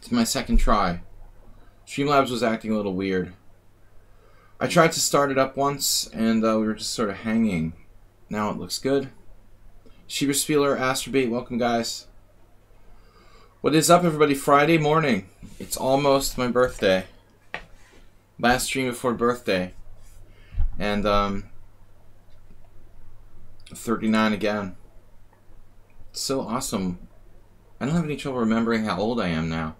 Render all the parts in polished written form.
It's my second try. Streamlabs was acting a little weird. I tried to start it up once, and we were just sort of hanging. Now it looks good. Sheba Spieler, Astrobait, welcome guys. What is up, everybody? Friday morning. It's almost my birthday. Last stream before birthday. And 39 again. It's so awesome. I don't have any trouble remembering how old I am now.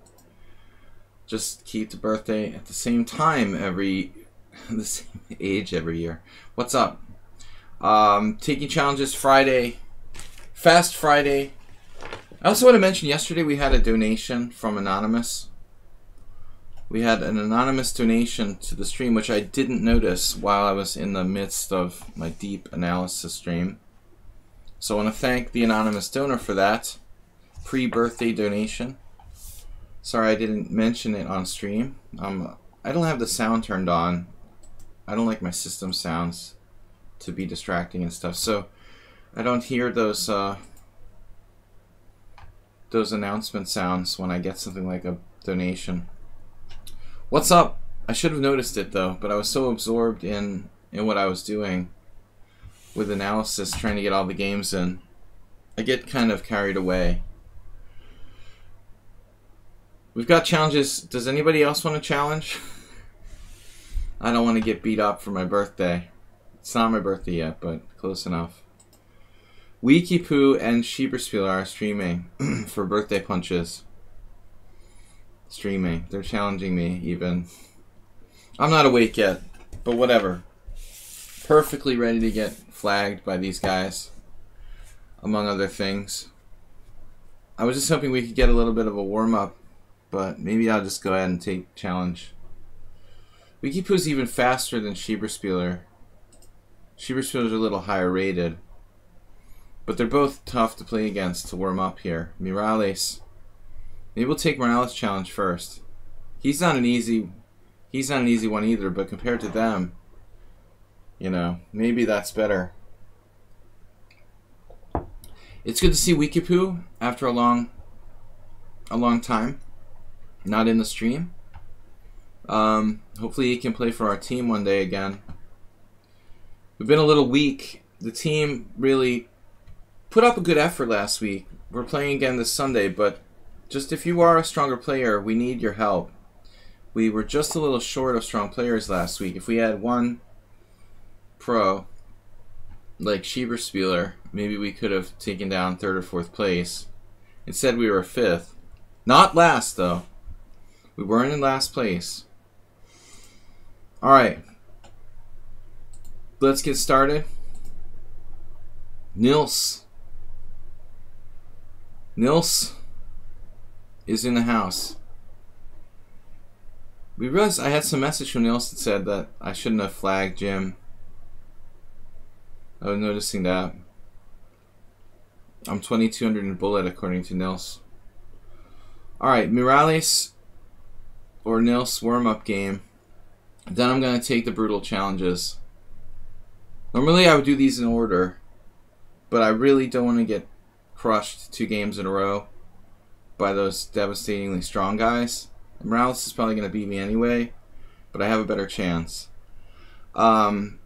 Just keep the birthday at the same time the same age every year. What's up? Taking challenges Friday. Fast Friday. I also want to mention yesterday we had a donation from Anonymous. We had an anonymous donation to the stream, which I didn't notice while I was in the midst of my deep analysis stream. So I want to thank the anonymous donor for that pre-birthday donation. Sorry I didn't mention it on stream. I don't have the sound turned on. I don't like my system sounds to be distracting and stuff, so I don't hear those announcement sounds when I get something like a donation. What's up? I should have noticed it though, but I was so absorbed in what I was doing with analysis, trying to get all the games in. I get kind of carried away. We've got challenges. Does anybody else want to challenge? I don't want to get beat up for my birthday. It's not my birthday yet, but close enough. Wiki Poo and Schieberspieler are streaming for birthday punches. Streaming. They're challenging me even. I'm not awake yet, but whatever. Perfectly ready to get flagged by these guys, among other things. I was just hoping we could get a little bit of a warm-up, but maybe I'll just go ahead and take challenge. Wiki Poo's even faster than Schieberspieler. Schieberspieler's a little higher rated. But they're both tough to play against to warm up here. Morales. Maybe we'll take Morales' challenge first. He's not an easy one either, but compared to them, you know, maybe that's better. It's good to see Wikipoo after a long time. Not in the stream. Hopefully he can play for our team one day again. We've been a little weak. The team really put up a good effort last week. We're playing again this Sunday, but just if you are a stronger player, we need your help. We were just a little short of strong players last week. If we had one pro, like Schieberspieler, maybe we could have taken down 3rd or 4th place. Instead, we were 5th. Not last, though. We weren't in last place. Alright. Let's get started. Nils is in the house. We realized I had some message from Nils that said that I shouldn't have flagged Jim. I was noticing that. I'm 2200 in bullet according to Nils. Alright, Morales or Nils warm-up game. Then I'm going to take the brutal challenges. Normally I would do these in order, but I really don't want to get crushed 2 games in a row by those devastatingly strong guys. Morales is probably going to beat me anyway, but I have a better chance. Then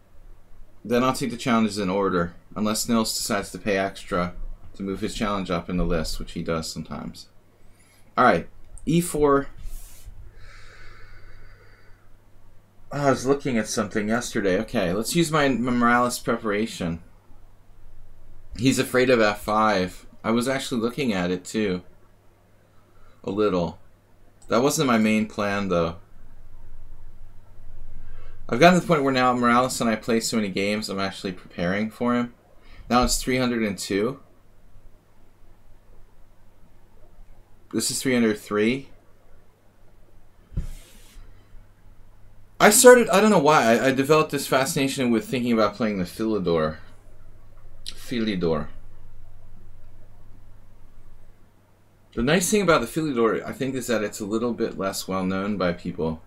I'll take the challenges in order, unless Nils decides to pay extra to move his challenge up in the list, which he does sometimes. Alright, E4. I was looking at something yesterday. Okay, let's use my Morales preparation. He's afraid of F5. I was actually looking at it too. A little. That wasn't my main plan though. I've gotten to the point where now Morales and I play so many games, I'm actually preparing for him. Now it's 302. This is 303. I don't know why, I developed this fascination with thinking about playing the Philidor. The nice thing about the Philidor, I think, is that it's a little bit less well known by people.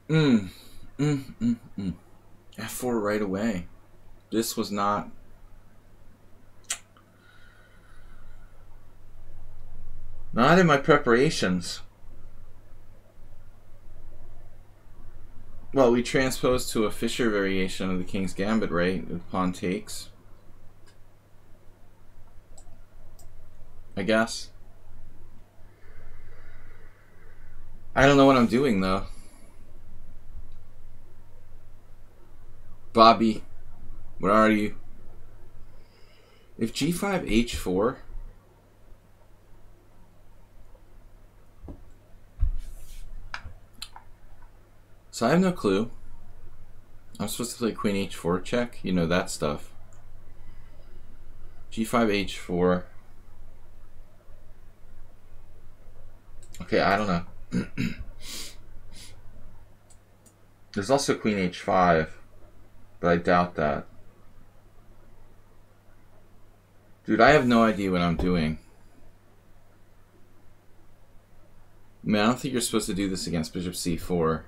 F4 right away. This was not Not in my preparations. Well, we transposed to a Fischer variation of the King's Gambit, right? With pawn takes. I guess. I don't know what I'm doing, though. Bobby, where are you? If g5, h4... So I have no clue. I'm supposed to play queen h4 check. You know that stuff. g5, h4. Okay, I don't know. There's also queen h5, but I doubt that. Dude, I have no idea what I'm doing. I mean, I don't think you're supposed to do this against bishop c4.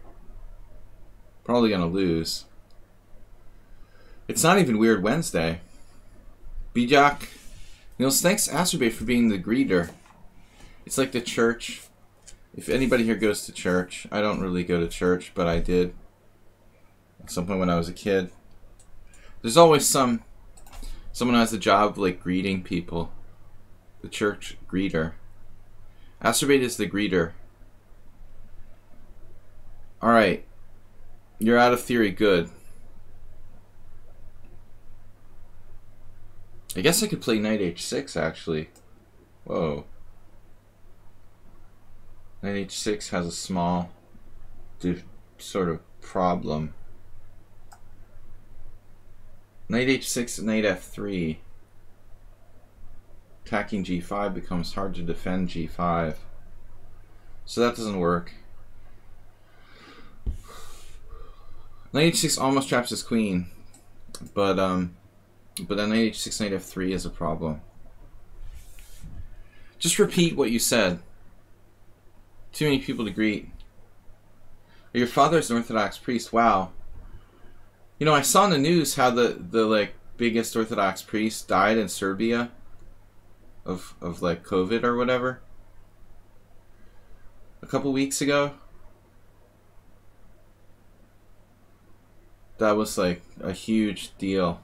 Probably gonna lose. It's not even Weird Wednesday. Bijak. Niels, thanks Astrobay for being the greeter. It's like the church. If anybody here goes to church, I don't really go to church, but I did at some point when I was a kid. There's always someone who has a job like greeting people. The church greeter. Astrobay is the greeter. Alright. You're out of theory, good. I guess I could play knight h6 actually. Whoa. Knight h6 has a small sort of problem. Knight h6 and knight f3. Attacking g5 becomes hard to defend g5. So that doesn't work. Knight h6 almost traps his queen, but then knight h6, knight f3 is a problem. Just repeat what you said. Too many people to greet. Your father's an Orthodox priest. Wow. You know, I saw in the news how the like biggest Orthodox priest died in Serbia of like COVID or whatever a couple weeks ago. That was like a huge deal.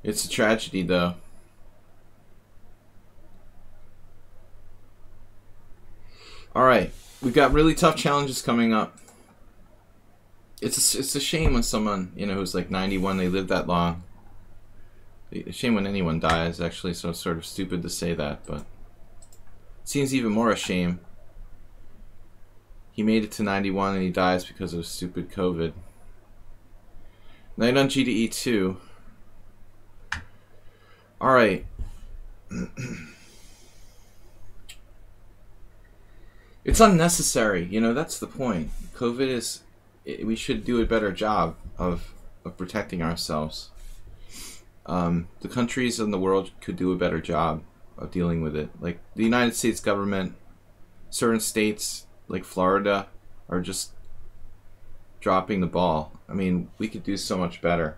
It's a tragedy though. Alright, we've got really tough challenges coming up. It's a shame when someone, you know, who's like 91, they live that long. A shame when anyone dies, actually, so it's sort of stupid to say that, but it seems even more a shame. He made it to 91 and he dies because of stupid COVID. Knight on g to e2. Alright. It's unnecessary, you know, that's the point. COVID is... we should do a better job of protecting ourselves. The countries in the world could do a better job of dealing with it. Like the United States government, certain states like Florida are just dropping the ball. I mean, we could do so much better.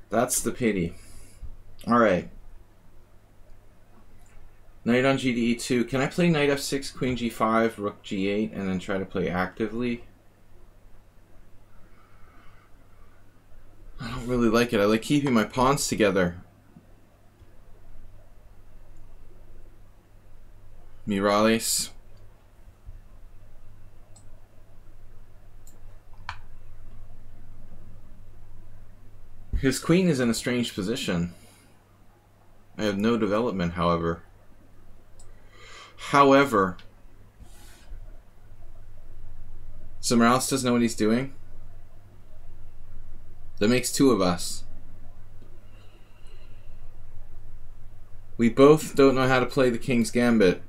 That's the pity. Alright. Knight on g to e2. Can I play knight f6, queen g5, rook g8, and then try to play actively? I don't really like it. I like keeping my pawns together. Mirales. His queen is in a strange position. I have no development, however. So Morales doesn't know what he's doing? That makes two of us. We both don't know how to play the King's Gambit.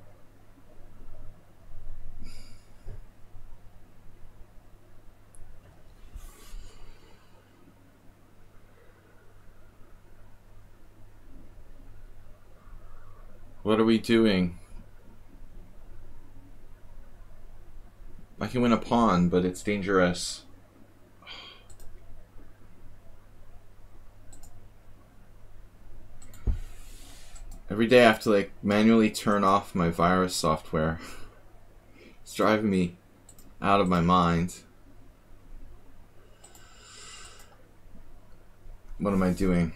What are we doing? I can win a pawn, but it's dangerous. Every day I have to like manually turn off my virus software. It's driving me out of my mind. What am I doing?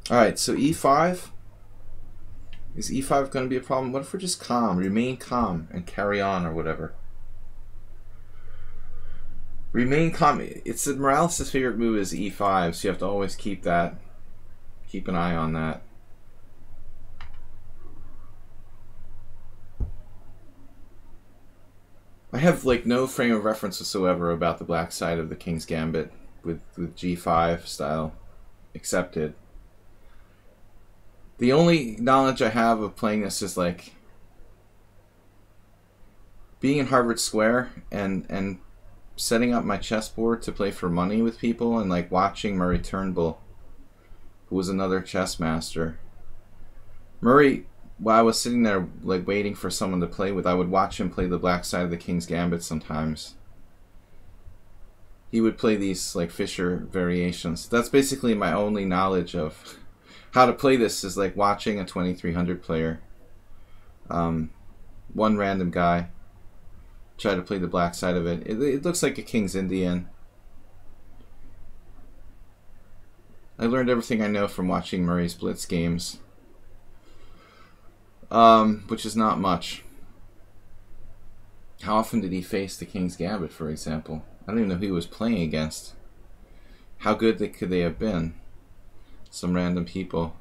Alright, so e5. Is e5 going to be a problem? What if we're just calm? Remain calm and carry on or whatever. Remain calm. It's Morales' favorite move is e5, so you have to always keep that. Keep an eye on that. I have like no frame of reference whatsoever about the black side of the King's Gambit with G5 style accepted. The only knowledge I have of playing this is like being in Harvard Square and setting up my chessboard to play for money with people and like watching Murray Turnbull, who was another chess master. Murray, while I was sitting there like waiting for someone to play with, I would watch him play the black side of the King's Gambit sometimes. He would play these like Fischer variations. That's basically my only knowledge of how to play this, is like watching a 2300 player. One random guy try to play the black side of it. It looks like a King's Indian. I learned everything I know from watching Murray's Blitz games. Which is not much. How often did he face the King's Gambit, for example? I don't even know who he was playing against. How good could they have been? Some random people.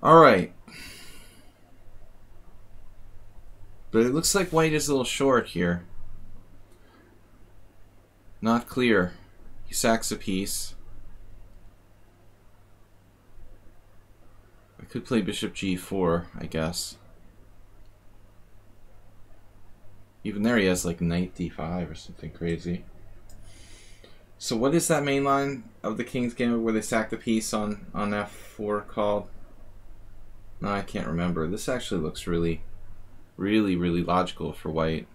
Alright. But it looks like white is a little short here. Not clear. He sacks a piece. I could play bishop g4, I guess. Even there he has like knight d5 or something crazy. So what is that main line of the King's Gambit where they sack the piece on f4 called? No, I can't remember. This actually looks really logical for white.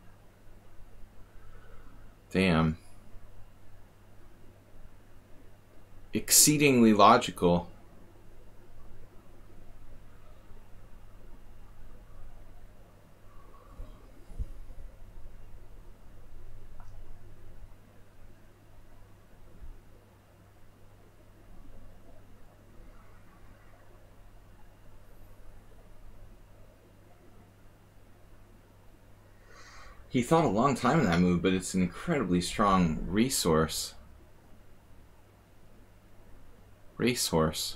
Damn. Exceedingly logical. He thought a long time in that move, but it's an incredibly strong resource. Racehorse.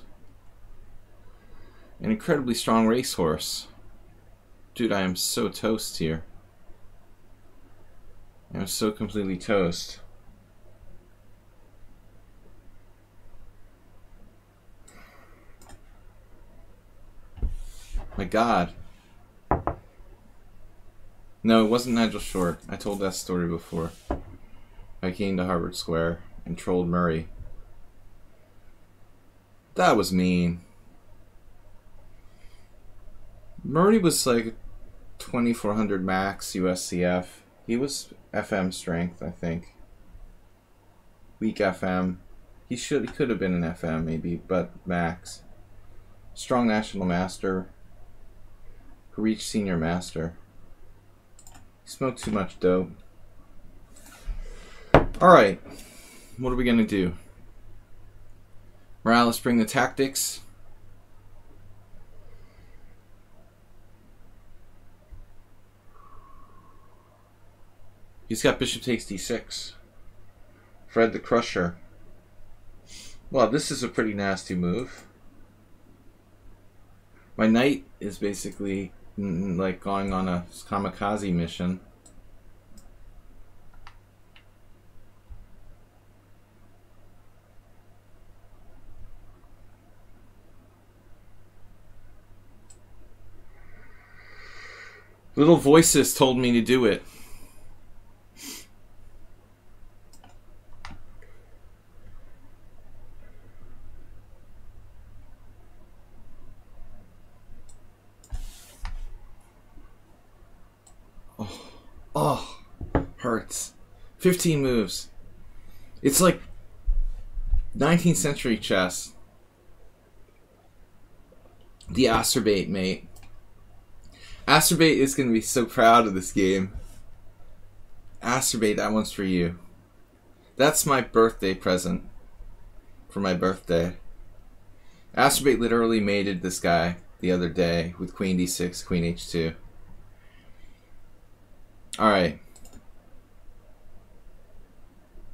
An incredibly strong racehorse. Dude, I am so toast here. I'm so completely toast. My God. No, it wasn't Nigel Short. I told that story before. I came to Harvard Square and trolled Murray. That was mean. Murray was like 2400 max USCF. He was FM strength, I think. Weak FM. He could have been an FM maybe, but max. Strong national master who reached senior master. Smoked too much dope. Alright. What are we gonna do? Morales bring the tactics. He's got bishop takes d6. Fred the Crusher. Well, this is a pretty nasty move. My knight is basically like going on a kamikaze mission. Little voices told me to do it. Oh, oh, hurts. 15 moves. It's like 19th century chess. The Asterbate, mate. Asterbate is going to be so proud of this game. Asterbate, that one's for you. That's my birthday present. For my birthday. Asterbate literally mated this guy the other day with Queen D6, Queen H2. Alright.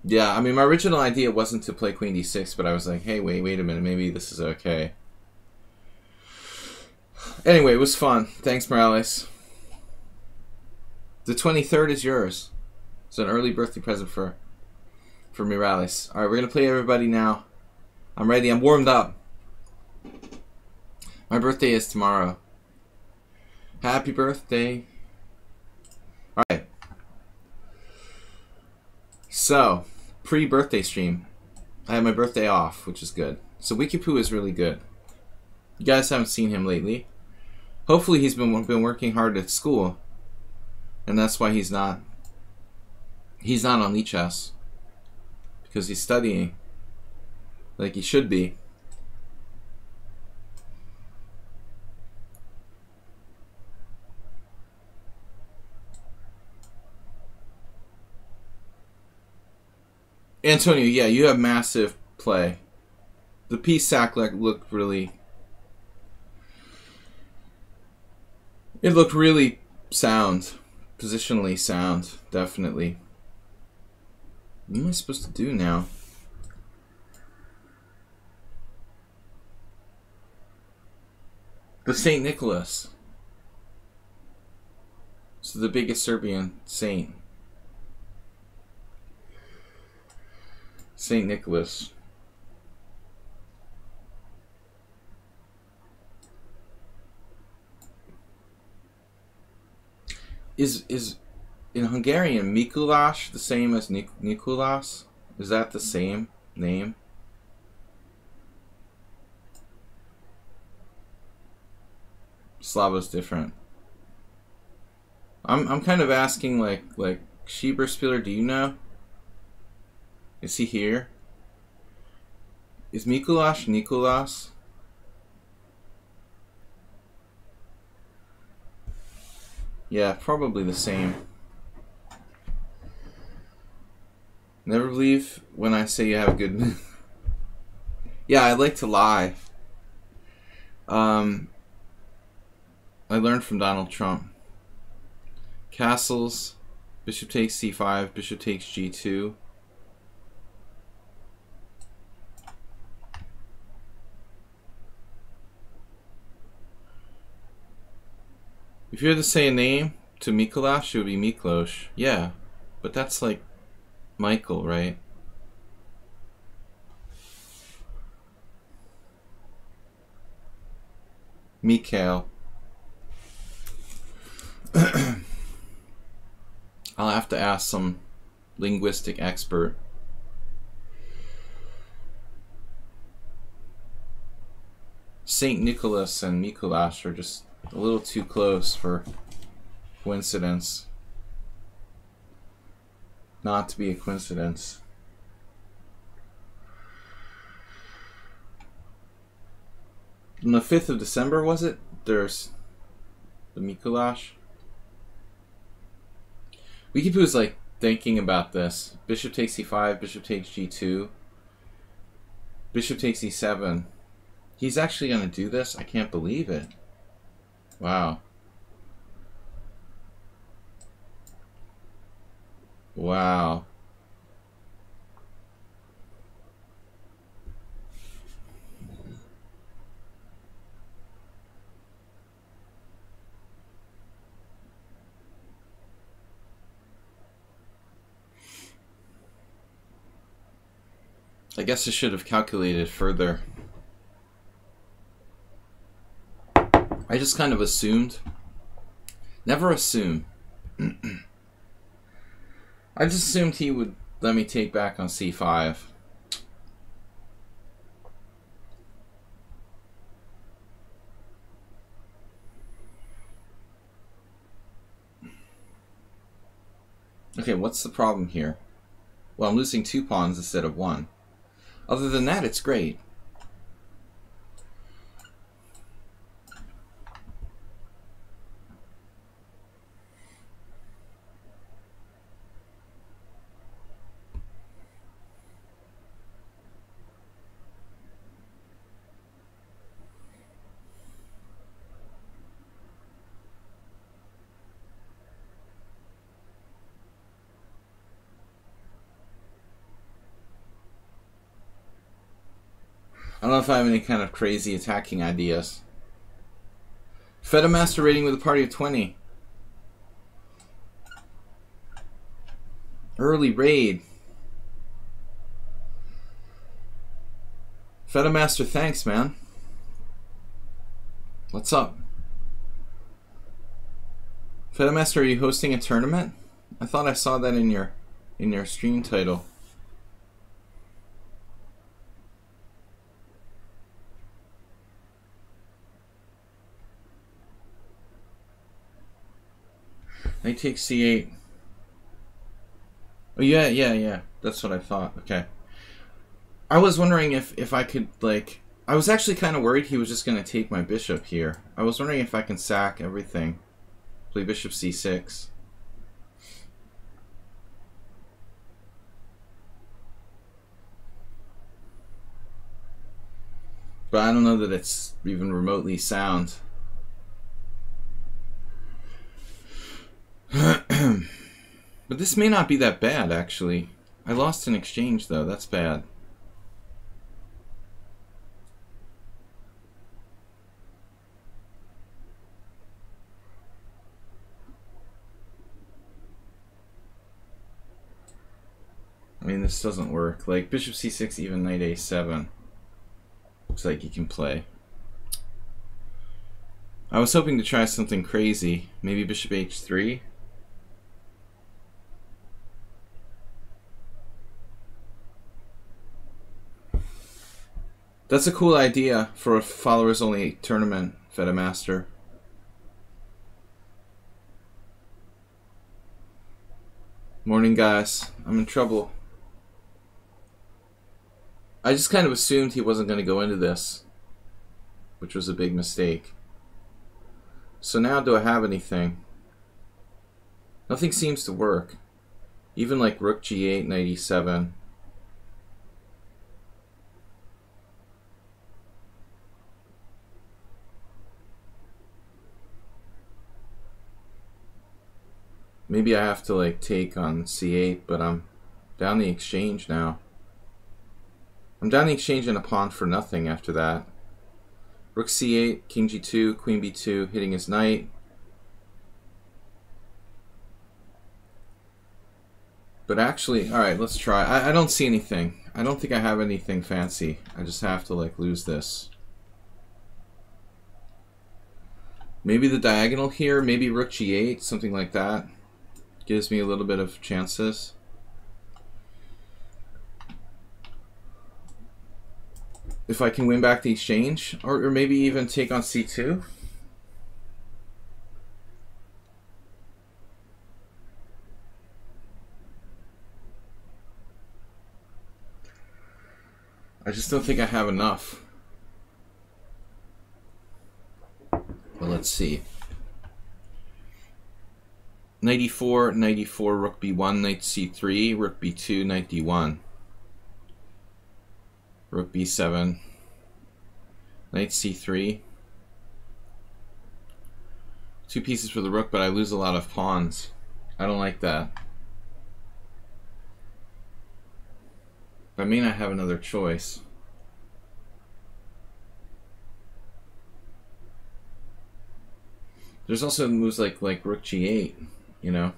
Yeah, I mean, my original idea wasn't to play Queen D6, but I was like, hey, wait a minute, maybe this is okay. Anyway, it was fun. Thanks, Morales. The 23rd is yours. It's an early birthday present for Morales. Alright, we're going to play everybody now. I'm ready. I'm warmed up. My birthday is tomorrow. Happy birthday. Alright. So, pre-birthday stream. I had my birthday off, which is good. So Wikipoo is really good. You guys haven't seen him lately. Hopefully he's been working hard at school. And that's why he's not on lichess. Because he's studying. Like he should be. Antonio, yeah, you have massive play. The piece sack looked really... It looked really sound. Positionally sound, definitely. What am I supposed to do now? The Saint Nicholas. So the biggest Serbian saint. Saint Nicholas. Is in Hungarian Mikuláš the same as Nicholas? Is that the same name? Slava's different. I'm kind of asking like Schieberspieler, do you know? Is he here? Is Mikuláš Nicholas? Yeah, probably the same. Never believe when I say you have good... Yeah, I like to lie. I learned from Donald Trump. Castles, bishop takes c5, bishop takes g2. If you had to say a name to Mikuláš, it would be Miklos. Yeah, but that's like Michael, right? Mikhail. I'll have to ask some linguistic expert. Saint Nicholas and Mikuláš are just a little too close for coincidence. Not to be a coincidence. On the 5th of December, was it? There's the Mikuláš. Wikipoo is like thinking about this. Bishop takes c5, bishop takes g2, bishop takes e7. He's actually going to do this? I can't believe it. Wow. Wow. I guess I should have calculated further. I just kind of assumed. Never assume. I just assumed he would let me take back on c5. Okay, what's the problem here? Well, I'm losing 2 pawns instead of 1. Other than that, it's great. I don't know if I have any kind of crazy attacking ideas. Fed a master rating with a party of 20. Early raid. Fed a master, thanks, man. What's up? Fed a master, are you hosting a tournament? I thought I saw that in your stream title. Knight takes c8. Oh yeah. That's what I thought. Okay. I was wondering if I could, like, I was actually kind of worried he was just going to take my bishop here. I was wondering if I can sack everything. Play bishop c6. But I don't know that it's even remotely sound. But this may not be that bad, actually. I lost an exchange, though. That's bad. I mean, this doesn't work. Like, bishop c6, even knight a7. Looks like he can play. I was hoping to try something crazy. Maybe bishop h3. That's a cool idea for a followers-only tournament, Fed a Master. Morning, guys. I'm in trouble. I just kind of assumed he wasn't going to go into this, which was a big mistake. So now, do I have anything? Nothing seems to work. Even like rook g8, knight e7. Maybe I have to like take on c8, but I'm down the exchange now. I'm down the exchange and a pawn for nothing after that. Rook c8, king g2, queen b2, hitting his knight. But actually, alright, let's try. I don't see anything. I don't think I have anything fancy. I just have to like lose this. Maybe the diagonal here, maybe rook g8, something like that. Gives me a little bit of chances. If I can win back the exchange, or maybe even take on c2. I just don't think I have enough. Well, let's see. Knight e4, knight e4, rook b1, knight c3, rook b2, knight d1. Rook b7, knight c3. 2 pieces for the rook, but I lose a lot of pawns. I don't like that. I may not have another choice. There's also moves like rook g8, you know.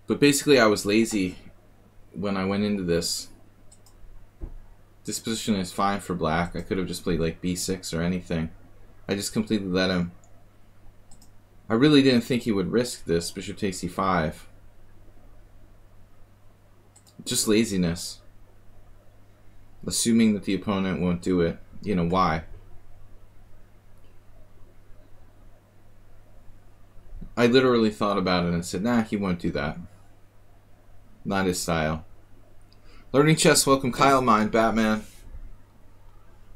But basically I was lazy when I went into this. This position is fine for black. I could have just played like b6 or anything. I just completely let him. I really didn't think he would risk this. Bishop takes e5. Just laziness. Assuming that the opponent won't do it. You know, why? I literally thought about it and said, nah, he won't do that. Not his style. Learning chess, welcome Kyle Mind, Batman.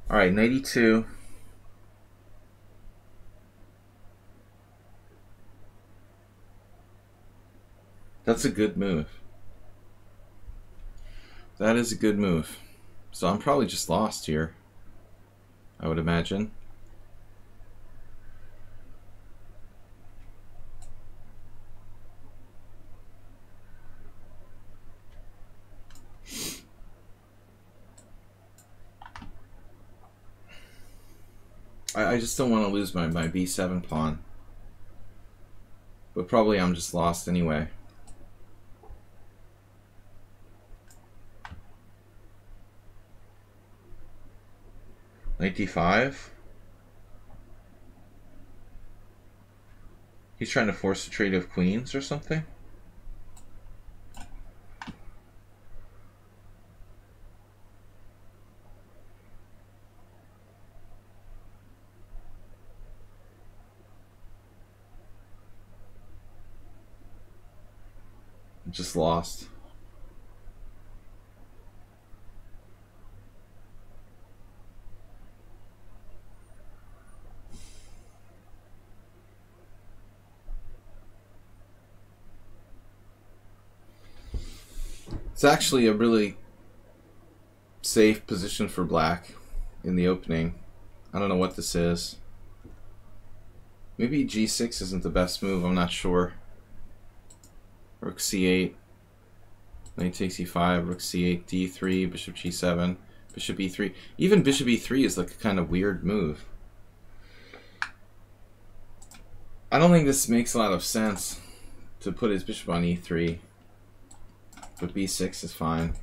Alright, 92. That's a good move. That is a good move. So I'm probably just lost here, I would imagine. I just don't want to lose my b7 pawn. But probably I'm just lost anyway. .95? He's trying to force a trade of queens or something? Just lost. It's actually a really safe position for black in the opening. I don't know what this is. Maybe g6 isn't the best move, I'm not sure. Rook c8. Knight takes e5, rook c8, d3, bishop g7, bishop e3. Even bishop e3 is like a kind of weird move. I don't think this makes a lot of sense to put his bishop on e3. But b6 is fine.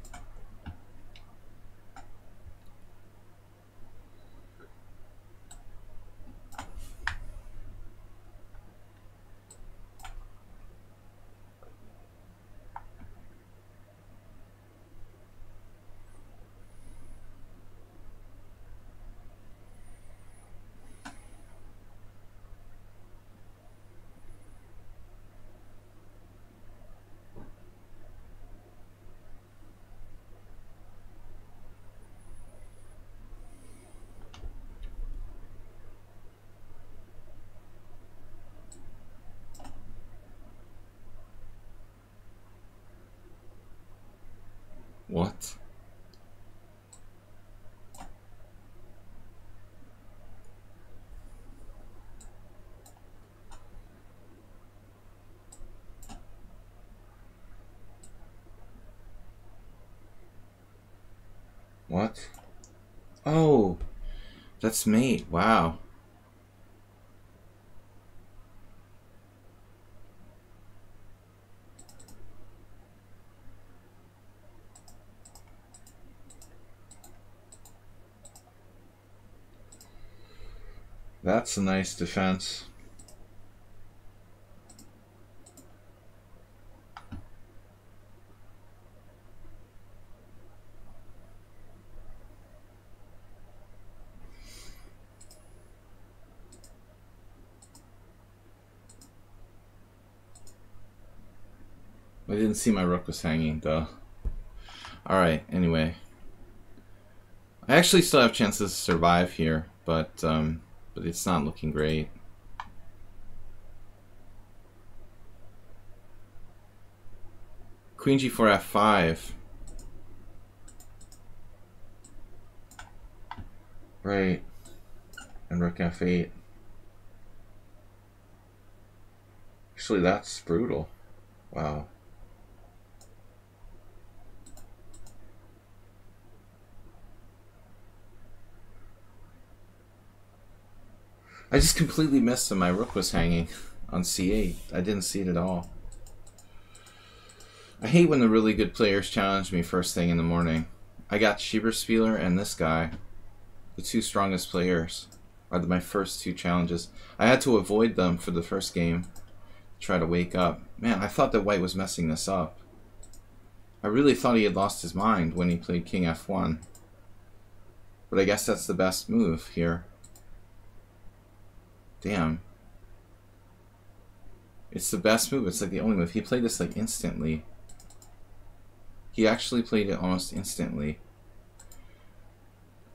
What? What? Oh, that's mate. Wow. That's a nice defense. I didn't see my rook was hanging though. Alright, anyway. I actually still have chances to survive here, but it's not looking great. Queen g4 f5. Right. And rook f8. Actually, that's brutal. Wow. I just completely missed that my rook was hanging on c8. I didn't see it at all. I hate when the really good players challenge me first thing in the morning. I got Schieberspieler and this guy. The two strongest players are my first two challenges. I had to avoid them for the first game. Try to wake up. Man, I thought that white was messing this up. I really thought he had lost his mind when he played king f1. But I guess that's the best move here. Damn. It's the best move. It's like the only move. He played this like instantly. He actually played it almost instantly.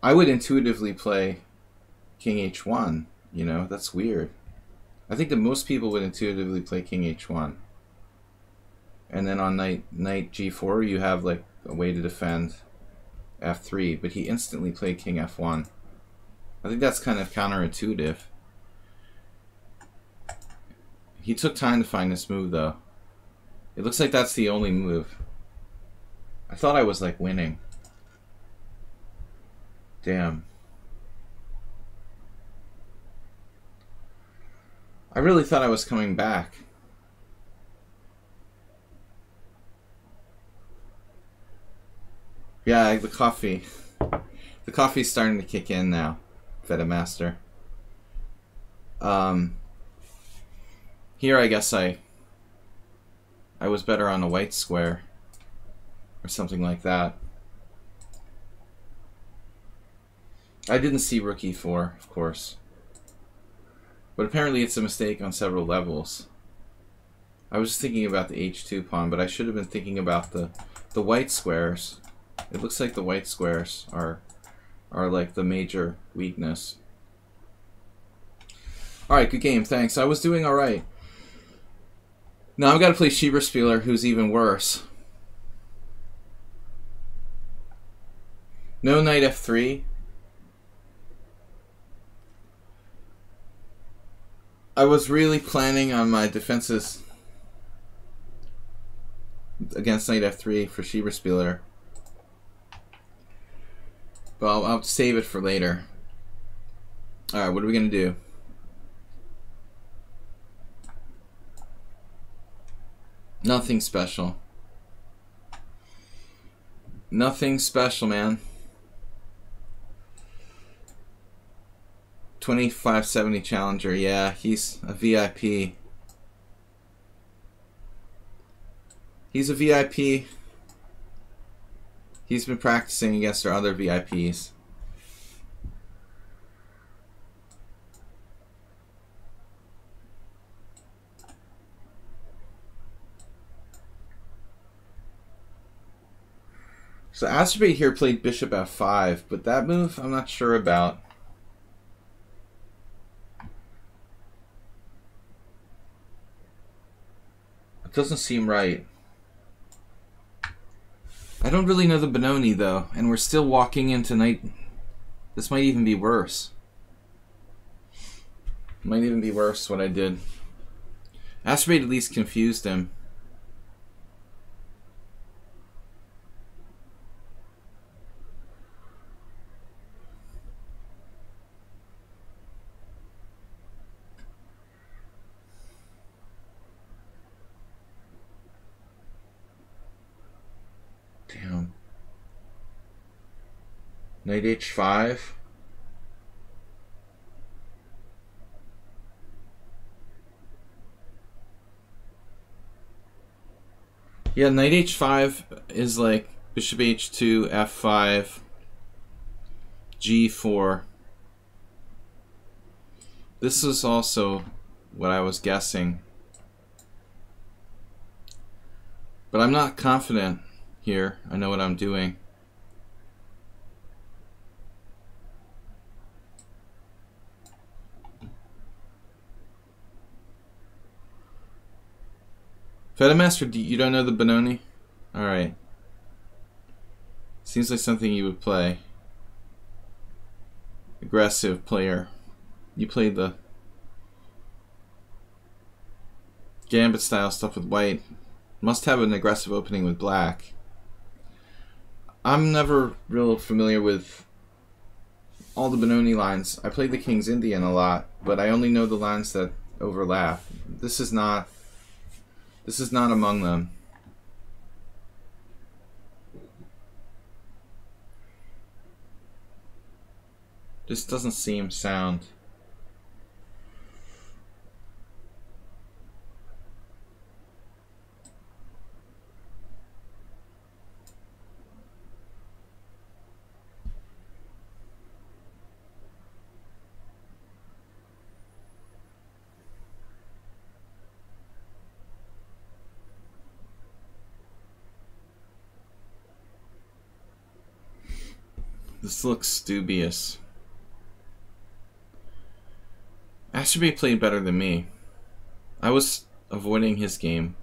I would intuitively play King H1. You know, that's weird. I think that most people would intuitively play King H1. And then on knight G4, you have like a way to defend F3. But he instantly played King F1. I think that's kind of counterintuitive. He took time to find this move, though. It looks like that's the only move. I thought I was like winning. Damn. I really thought I was coming back. Yeah, the coffee. The coffee's starting to kick in now, Feta Master. Here I guess I was better on a white square or something like that. I didn't see rook e4, of course. But apparently it's a mistake on several levels. I was just thinking about the h2 pawn, but I should have been thinking about the white squares. It looks like the white squares are like the major weakness. Alright, good game, thanks. I was doing alright. Now I've got to play Schieberspieler, who's even worse. No knight f3. I was really planning on my defenses against knight f3 for Schieberspieler. But I'll save it for later. Alright, what are we going to do? Nothing special. Nothing special, man. 2570 challenger. Yeah, he's a VIP. He's a VIP. He's been practicing against our other VIPs. So Azerbaijan here played bishop f5, but that move I'm not sure about. It doesn't seem right. I don't really know the Benoni though, and we're still walking into knight. This might even be worse. Might even be worse what I did. Azerbaijan at least confused him. Damn. Knight h5. Yeah, knight h5 is like bishop h2, f5, g4. This is also what I was guessing. But I'm not confident here. I know what I'm doing. Fedamaster, you don't know the Benoni? Alright. Seems like something you would play. Aggressive player. You played the Gambit style stuff with white. Must have an aggressive opening with black. I'm never real familiar with all the Benoni lines. I played the King's Indian a lot, but I only know the lines that overlap. This is not among them. This doesn't seem sound. This looks dubious. Asherby played better than me. I was avoiding his game.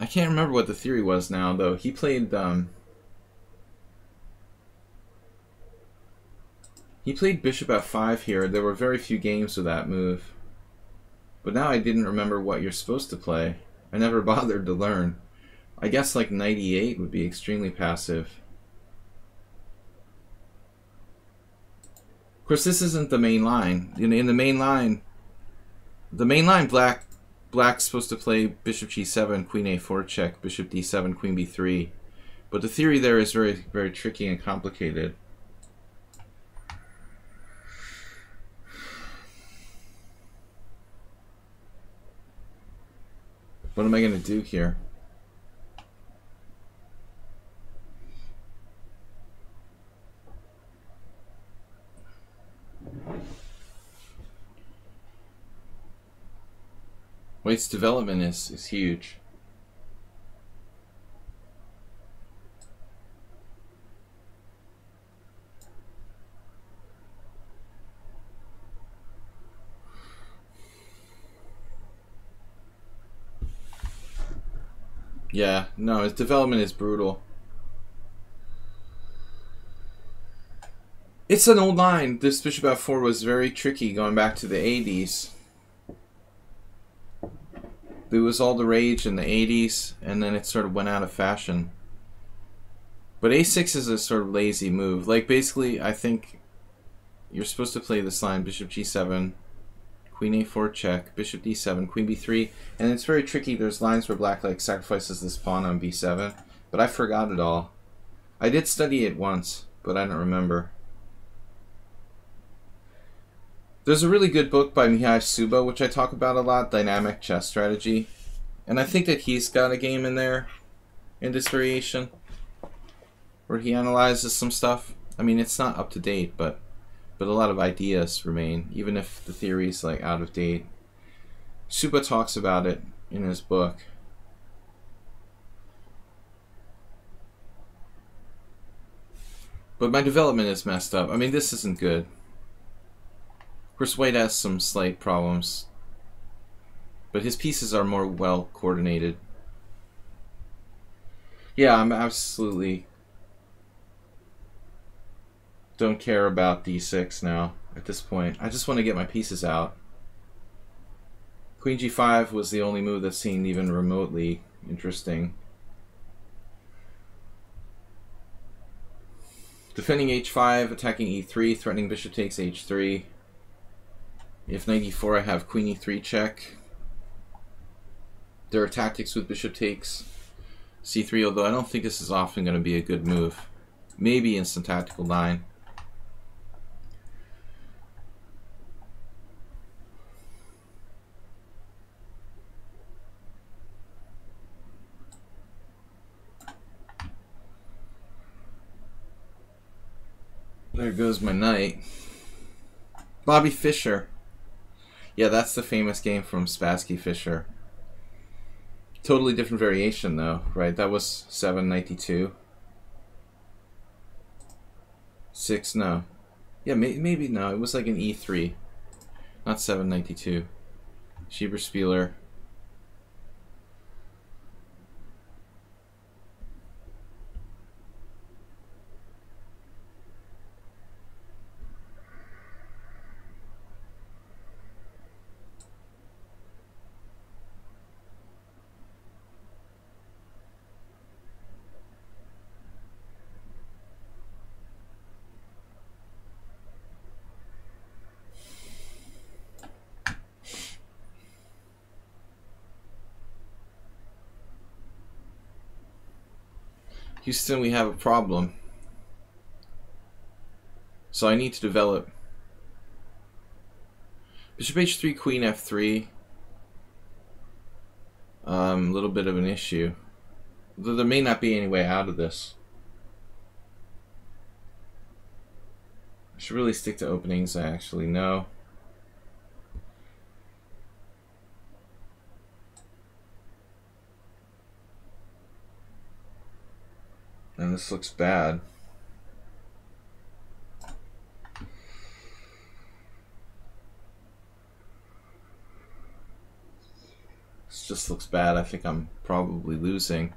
I can't remember what the theory was now, though. He played bishop f5 here. There were very few games with that move. But now I didn't remember what you're supposed to play. I never bothered to learn. I guess like knight e8 would be extremely passive. Of course, this isn't the main line. In the main line, black's supposed to play bishop g7, queen a4 check, bishop d7, queen b3. But the theory there is very, very tricky and complicated. What am I going to do here? White's development is huge. Yeah, no, his development is brutal. It's an old line. This bishop f4 was very tricky going back to the 80s. There was all the rage in the 80s, and then it sort of went out of fashion. But a6 is a sort of lazy move. Like, basically, I think you're supposed to play this line, bishop g7, queen a4 check, bishop d7, queen b3, and it's very tricky. There's lines where black like sacrifices this pawn on b7, but I forgot it all. I did study it once, but I don't remember. There's a really good book by Mihai Suba, which I talk about a lot, Dynamic Chess Strategy. And I think that he's got a game in there, in this variation, where he analyzes some stuff. I mean, it's not up to date, but a lot of ideas remain, even if the theory's like out of date. Suba talks about it in his book. But my development is messed up. I mean, this isn't good. Of course, White has some slight problems, but his pieces are more well coordinated. Yeah, I'm absolutely don't care about d6 now at this point. I just want to get my pieces out. Queen g5 was the only move that seemed even remotely interesting. Defending h5, attacking e3, threatening bishop takes h3. If knight e4, I have queen e3 check. There are tactics with bishop takes c3, although I don't think this is often going to be a good move. Maybe in some tactical line. There goes my knight. Bobby Fischer. Yeah, that's the famous game from Spassky Fischer. Totally different variation though, right? That was 792. 6, no. Yeah, maybe no. It was like an E3. Not 792. Schieber-Spieler. Houston, we have a problem. So I need to develop. Bishop h3, queen f3. A little bit of an issue. Though there may not be any way out of this. I should really stick to openings I actually know. And this looks bad. just looks bad. I think I'm probably losing.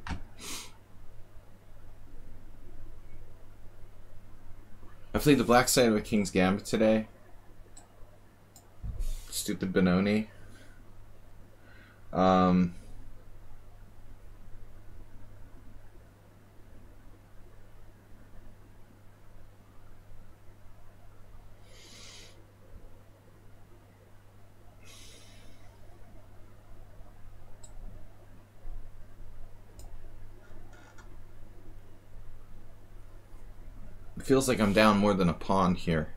I played the black side of a King's Gambit today. Stupid Benoni. It feels like I'm down more than a pawn here.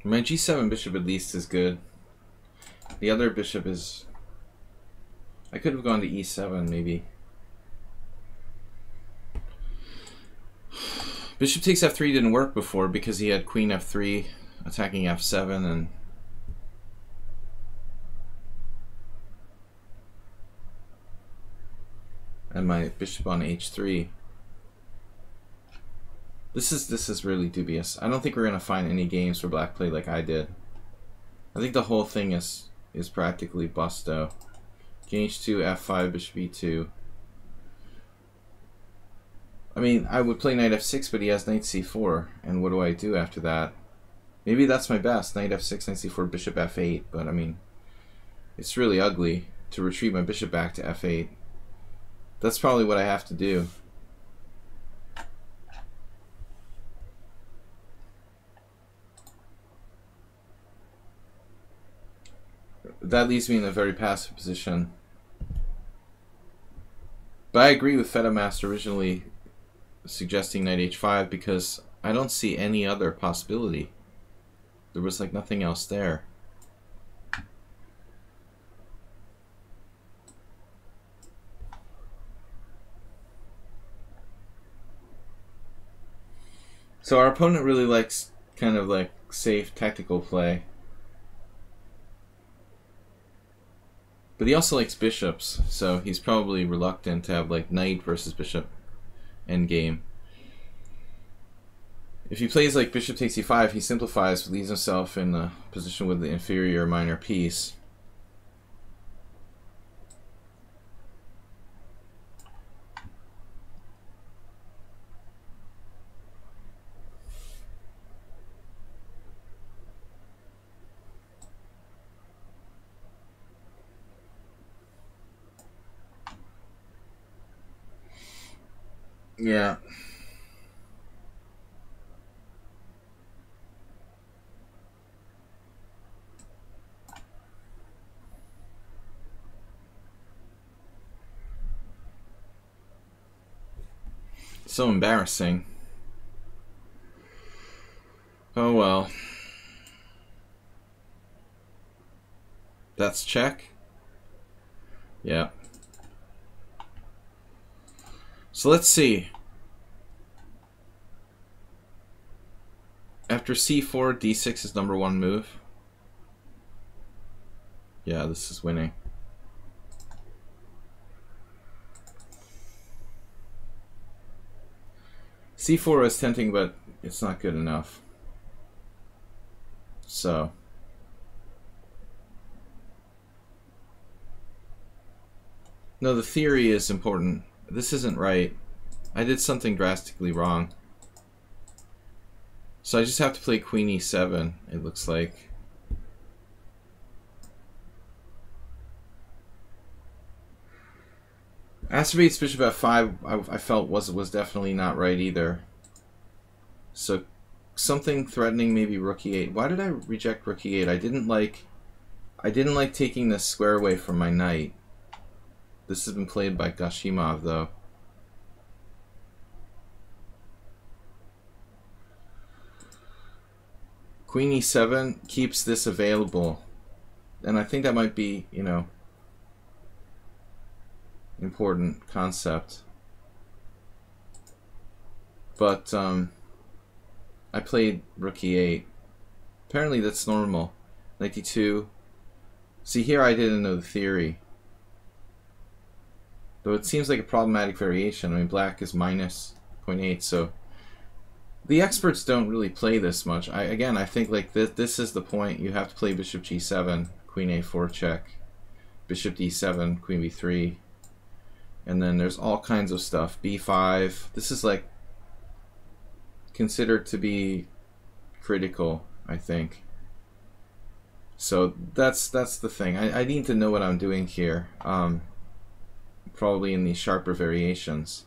My g7 bishop at least is good. The other bishop is... I could have gone to e7 maybe. Bishop takes f3 didn't work before because he had queen f3 attacking f7 and my bishop on h3. This is really dubious. I don't think we're gonna find any games where black played like I did. I think the whole thing is practically busto. King h2, f5, bishop e2. I mean, I would play knight f6, but he has knight c4, and what do I do after that? Maybe that's my best, knight f6, knight c4, bishop f8, but I mean, it's really ugly to retreat my bishop back to f8. That's probably what I have to do. That leaves me in a very passive position. But I agree with FetaMaster originally suggesting knight h5 because I don't see any other possibility. There was like nothing else there. So our opponent really likes kind of like safe tactical play. But he also likes bishops, so he's probably reluctant to have like knight versus bishop endgame. If he plays like bishop takes e5, he simplifies, leaves himself in a position with the inferior minor piece. Yeah. So embarrassing. Oh well. That's check. Yeah. So let's see. After c4, d6 is #1 move. Yeah, this is winning. c4 is tempting, but it's not good enough. So. No, the theory is important. This isn't right. I did something drastically wrong. So I just have to play queen e7, it looks like. Acerbates bishop f5 I felt was definitely not right either. So something threatening maybe rook e8. Why did I reject rook e8? I didn't like taking this square away from my knight. This has been played by Gashimov though. Queen e7 keeps this available. And I think that might be, you know, important concept. But I played rook e8. Apparently that's normal. Knight d2. See, here I didn't know the theory. Though it seems like a problematic variation. I mean, black is minus 0.8. So the experts don't really play this much. I think like this is the point. You have to play bishop g7, queen a4 check, bishop d7, queen b3, and then there's all kinds of stuff. b5. This is like considered to be critical, I think. So that's the thing. I need to know what I'm doing here. Probably in these sharper variations.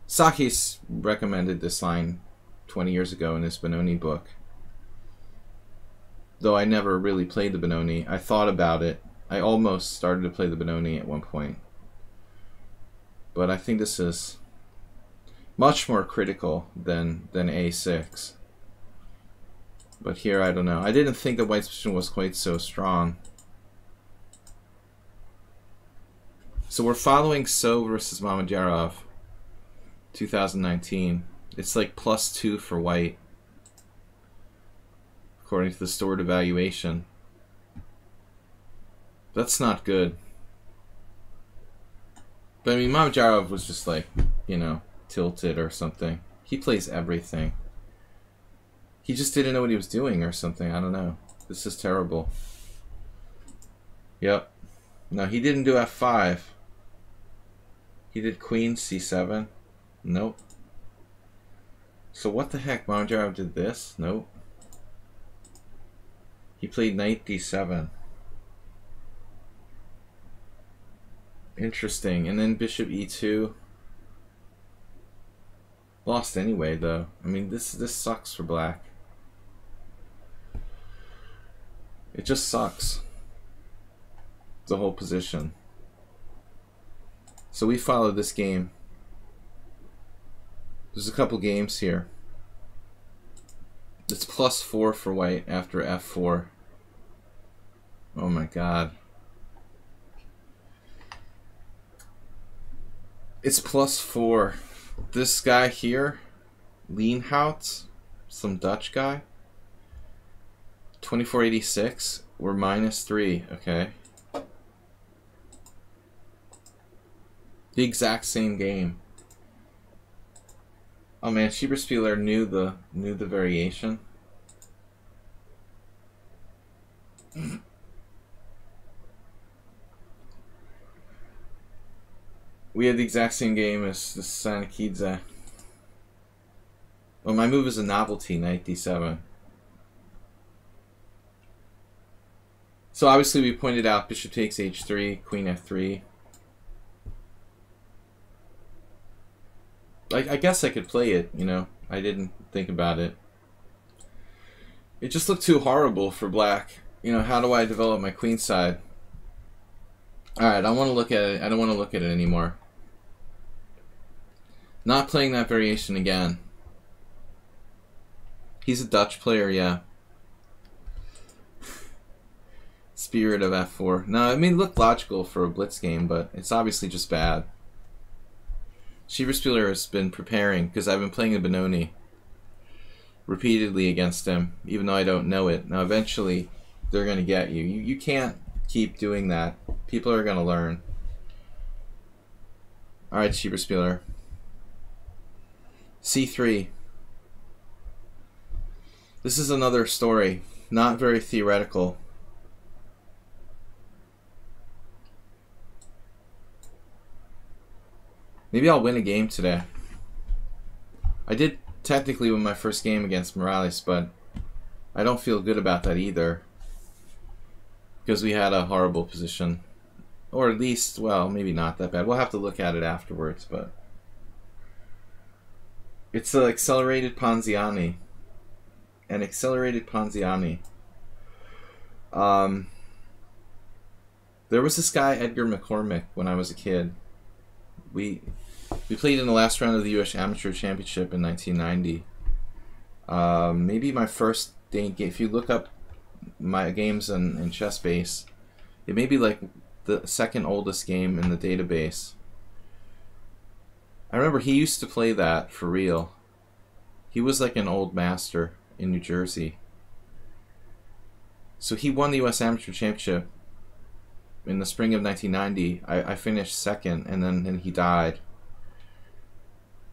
Sakis recommended this line 20 years ago in his Benoni book. Though I never really played the Benoni. I thought about it. I almost started to play the Benoni at one point. But I think this is much more critical than a6. But here, I don't know. I didn't think that White's position was quite so strong. So we're following So versus Mamedyarov, 2019. It's like +2 for White, according to the stored evaluation. That's not good. But I mean, Mamedyarov was just like, you know, tilted or something. He plays everything. He just didn't know what he was doing or something. I don't know. This is terrible. Yep. No, he didn't do f5. He did queen c7. Nope. So what the heck? Mamedyarov did this? Nope. He played knight d7. Interesting. And then bishop e2. Lost anyway, though. I mean, this sucks for black. It just sucks. The whole position. So we followed this game. There's a couple games here. It's +4 for White after f4. Oh my god. It's +4. This guy here, Lienhout, some Dutch guy, 2486, we're -3, okay? The exact same game. Oh man, Schieberspieler knew the variation. We had the exact same game as the Sanakidze. Well, my move is a novelty, knight d7. So obviously we pointed out bishop takes h3, queen f3. I guess I could play it, you know. I didn't think about it. It just looked too horrible for black. You know, how do I develop my queen side? Alright, I want to look at it. I don't want to look at it anymore. Not playing that variation again. He's a Dutch player, yeah. Spirit of f4. No, I mean, it looked logical for a Blitz game, but it's obviously just bad. Schieberspieler has been preparing, because I've been playing the Benoni repeatedly against him, even though I don't know it. Now, eventually, they're going to get you. You can't keep doing that. People are going to learn. Alright, Schieberspieler. c3. This is another story. Not very theoretical. Maybe I'll win a game today. I did technically win my first game against Morales, but I don't feel good about that either. Because we had a horrible position. Or at least, well, maybe not that bad. We'll have to look at it afterwards, but... It's an accelerated Ponziani. An accelerated Ponziani. There was this guy, Edgar McCormick, when I was a kid. We played in the last round of the U.S. Amateur Championship in 1990. Maybe my first game. If you look up my games in ChessBase, it may be like the second oldest game in the database. I remember he used to play that for real. He was like an old master in New Jersey. So he won the U.S. Amateur Championship in the spring of 1990. I finished second, and then he died.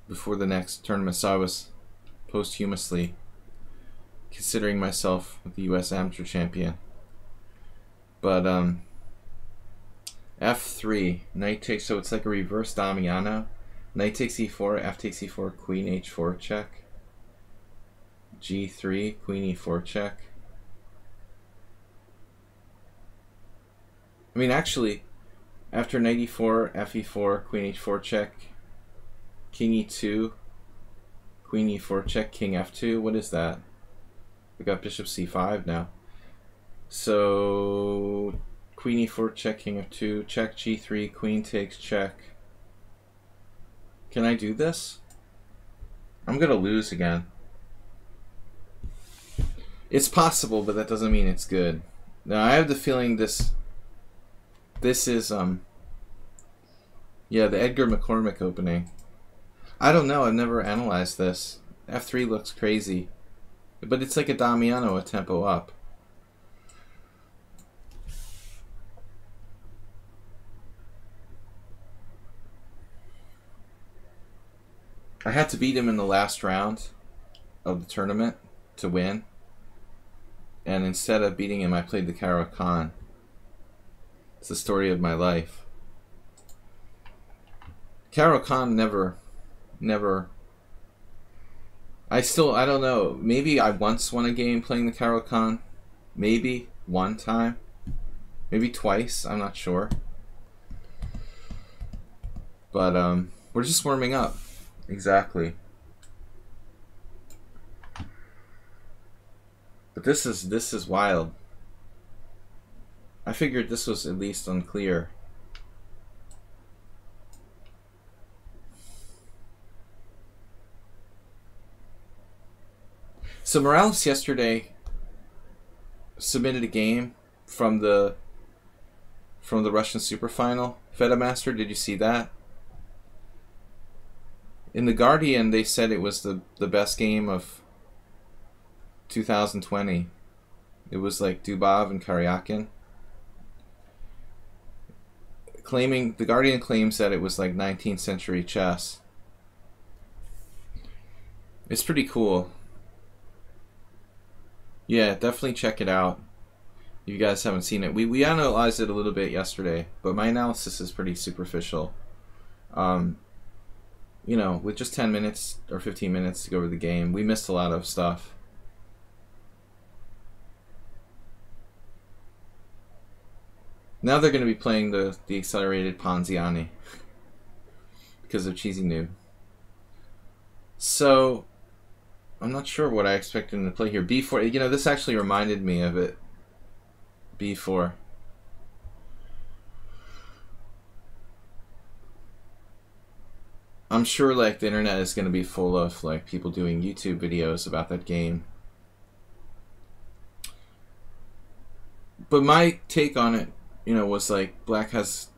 before the next tournament, so I was posthumously considering myself the U.S. amateur champion. But f3, knight takes, so it's like a reverse Damiano. Knight takes e4, f takes e4, queen h4 check, g3, queen e4 check. I mean, actually, after knight e4, f e4, queen h4 check, king e2, queen e4 check, king f2. What is that? We got bishop c5 now. So queen e4 check, king f2, check g3, queen takes check. Can I do this? I'm gonna lose again. It's possible, but that doesn't mean it's good. Now I have the feeling this is yeah, the Edgar McCormick opening. I don't know, I've never analyzed this. f3 looks crazy, but it's like a Damiano, a tempo up. I had to beat him in the last round of the tournament to win, and instead of beating him, I played the Caro-Kann. It's the story of my life. Caro-Kann never. I don't know. Maybe I once won a game playing the Caro-Kann. Maybe one time. Maybe twice. I'm not sure. But we're just warming up. Exactly. But this is wild. I figured this was at least unclear. So Morales yesterday submitted a game from the Russian Super Final. Fedamaster, did you see that? In The Guardian, they said it was the best game of 2020. It was like Dubov and Karyakin. The Guardian claims that it was like 19th century chess. It's pretty cool. Yeah, definitely check it out if you guys haven't seen it. We analyzed it a little bit yesterday, but my analysis is pretty superficial. You know, with just 10 minutes or 15 minutes to go over the game, we missed a lot of stuff. Now they're going to be playing the accelerated Ponziani because of Cheesy Noob. So I'm not sure what I expected him to play here. B4, you know, this actually reminded me of it. B4. I'm sure like the internet is going to be full of like people doing YouTube videos about that game. But my take on it, you know, was like Black has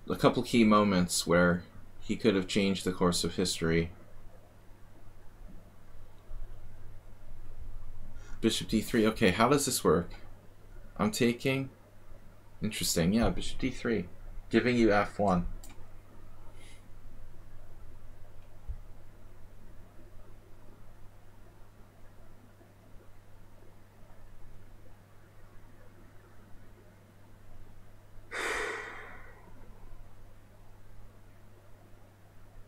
a couple key moments where he could have changed the course of history. Bishop d3. Okay, how does this work? I'm taking. Interesting. Yeah, bishop d3. Giving you f1.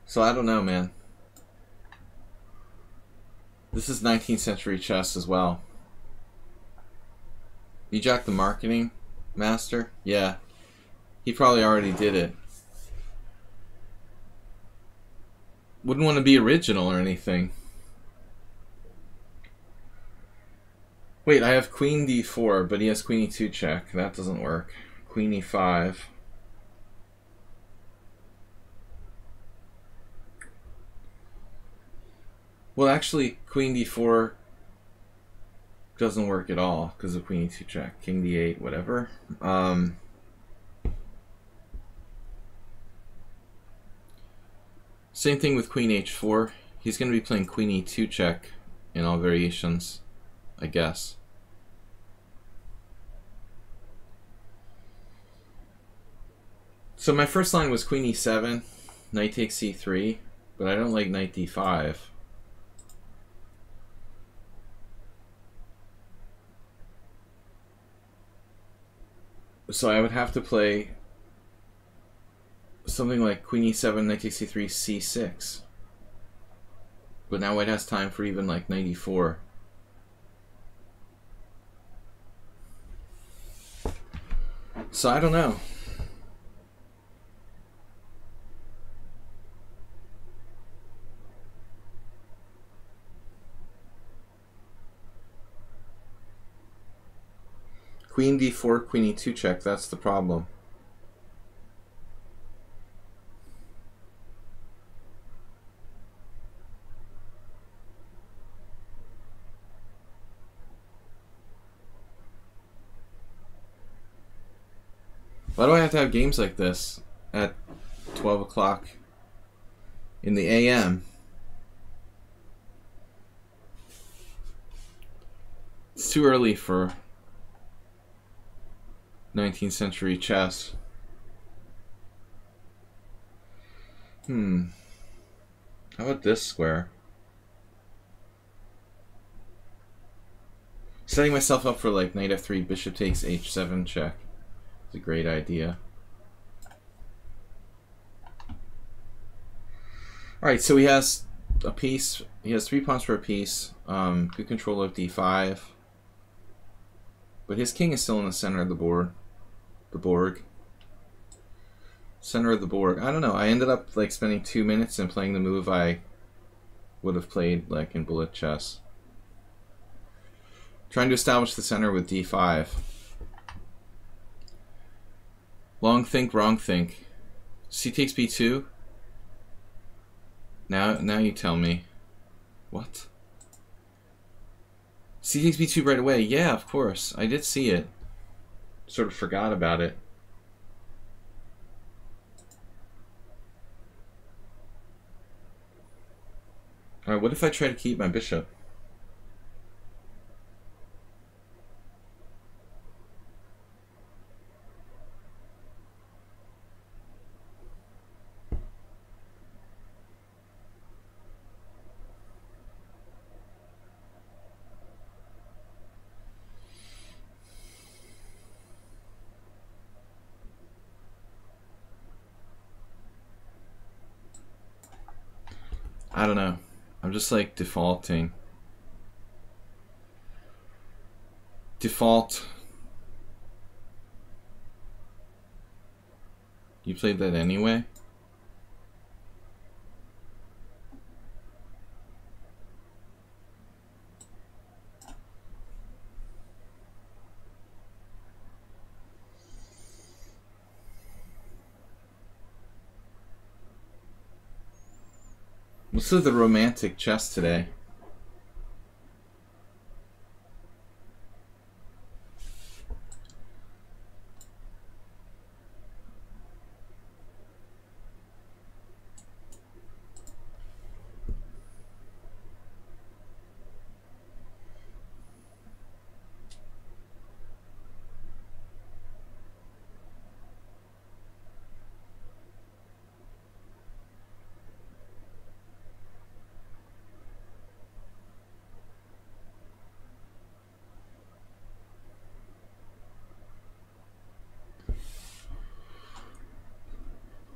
So I don't know, man. This is 19th century chess as well. You jack the marketing master? Yeah. He probably already did it. Wouldn't want to be original or anything. Wait, I have queen d4, but he has queen e2 check. That doesn't work. Queen e5. Well, actually, queen d4 doesn't work at all because of queen e2 check. King d8, whatever. Same thing with queen h4. He's going to be playing queen e2 check in all variations, I guess. So my first line was queen e7, knight takes c3, but I don't like knight d5. So I would have to play something like queen e7, knight takes e3, c6. But now white has time for even like knight e4. So I don't know. Queen d4, queen e2 check, that's the problem. Why do I have to have games like this at 12 o'clock in the AM? It's too early for 19th century chess. How about this square? Setting myself up for like knight f3, bishop takes h7 check. It's a great idea. Alright, so he has a piece. He has 3 pawns for a piece. Good control of d5. But his king is still in the center of the board. The Borg. Center of the board. I don't know. I ended up like spending 2 minutes and playing the move I would have played like in bullet chess. Trying to establish the center with d5. Long think, wrong think. C takes b2. Now you tell me. What? C takes b2 right away. Yeah, of course. I did see it. Sort of forgot about it. Alright, what if I try to keep my bishop? I don't know. I'm just like defaulting. Default. You played that anyway? What's with the romantic chess today?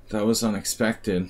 That was unexpected.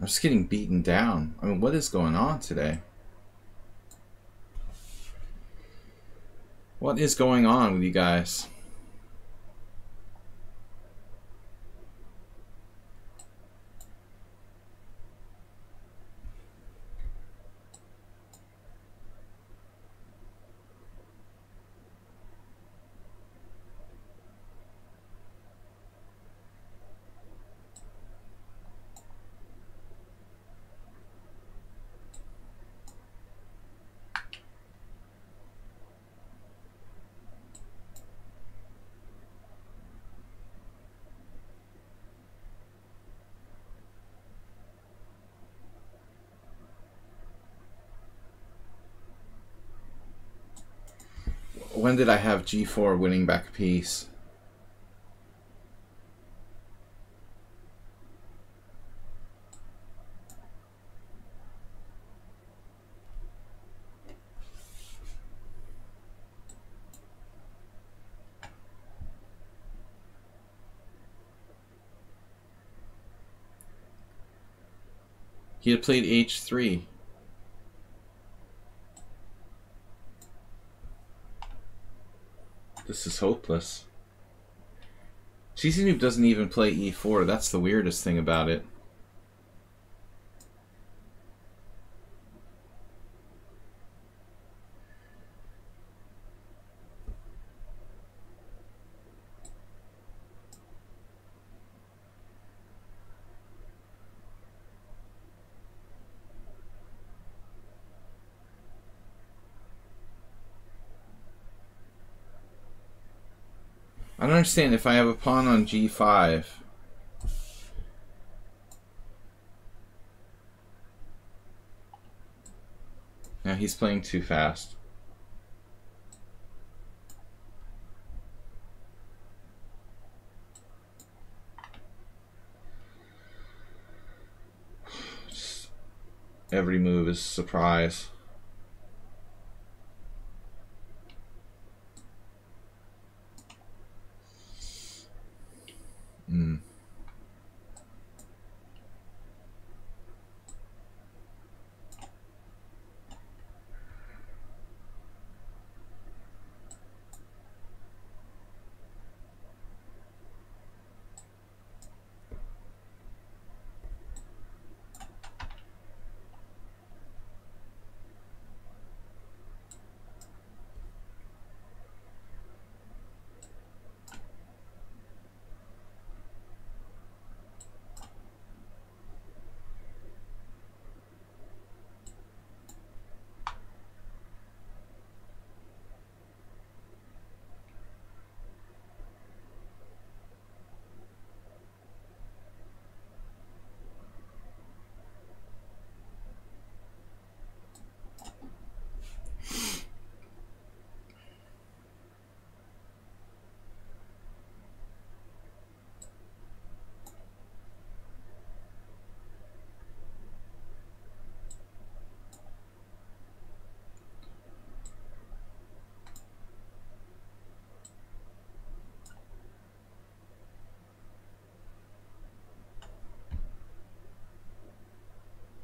I'm just getting beaten down. I mean, what is going on today? What is going on with you guys? When did I have g4 winning back a piece? He had played h3. This is hopeless. Cheesy Noob doesn't even play e4. That's the weirdest thing about it. I don't understand. If I have a pawn on g5, now he's playing too fast. Just every move is a surprise.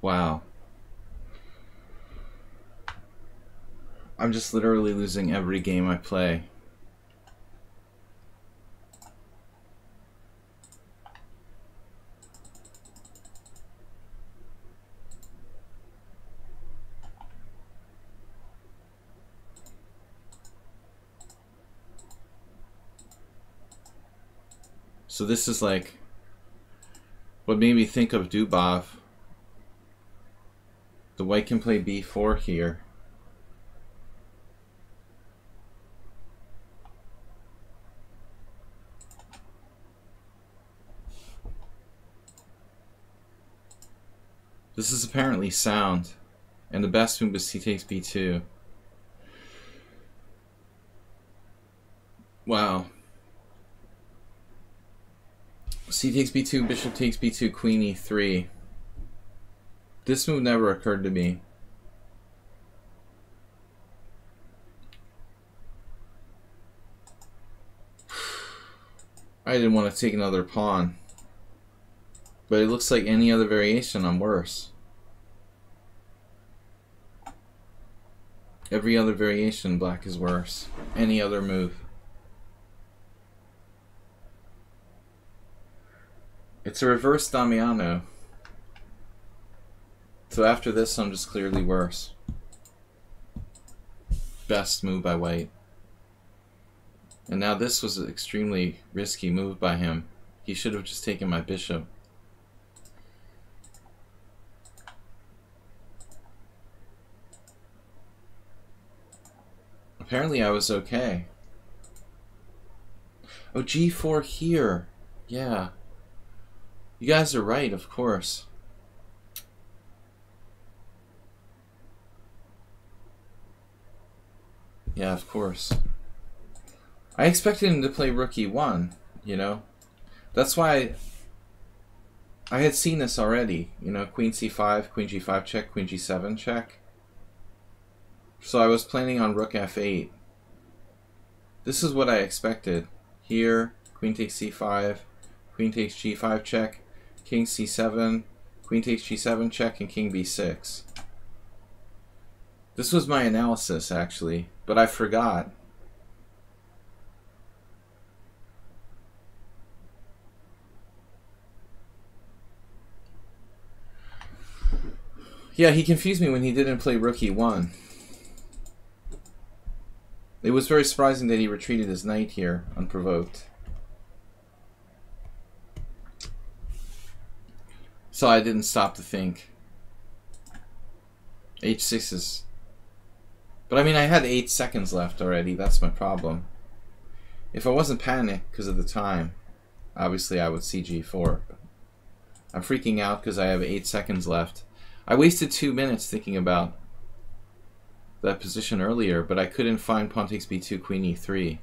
Wow. I'm just literally losing every game I play. So this is like what made me think of Dubov. The white can play b4 here. This is apparently sound, and the best move is c takes b2. Wow. C takes b2, bishop takes b2, queen e3. This move never occurred to me. I didn't want to take another pawn. But it looks like any other variation, I'm worse. Every other variation, black is worse. Any other move. It's a reverse Damiano. So after this, I'm just clearly worse. Best move by white. And now this was an extremely risky move by him. He should have just taken my bishop. Apparently I was okay. Oh, g4 here. Yeah. You guys are right, of course. Yeah, of course. I expected him to play rook e1, you know. That's why I had seen this already, you know, queen c5, queen g5 check, queen g7 check. So I was planning on rook f8. This is what I expected. Here, queen takes c5, queen takes g5 check, king c7, queen takes g7 check, and king b6. This was my analysis, actually, but I forgot. Yeah, he confused me when he didn't play rook e1. It was very surprising that he retreated his knight here, unprovoked. So I didn't stop to think. h6 is... But I mean, I had 8 seconds left already, that's my problem. If I wasn't panicked because of the time, obviously I would see g4. I'm freaking out because I have 8 seconds left. I wasted 2 minutes thinking about that position earlier, but I couldn't find pawn takes b2, queen e3.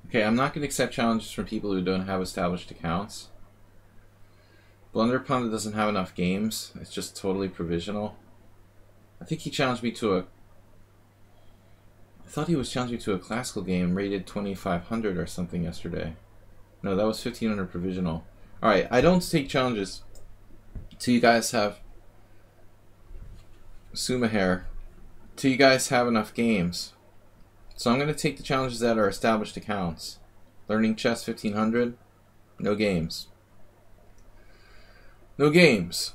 Okay, I'm not going to accept challenges from people who don't have established accounts. Blunder Pundit doesn't have enough games. It's just totally provisional. I think he challenged me to a... I thought he was challenging me to a classical game rated 2500 or something yesterday. No, that was 1500 provisional. Alright, I don't take challenges till you guys have... Sumahair. Till you guys have enough games. So I'm going to take the challenges that are established accounts. Learning Chess 1500, no games. No games.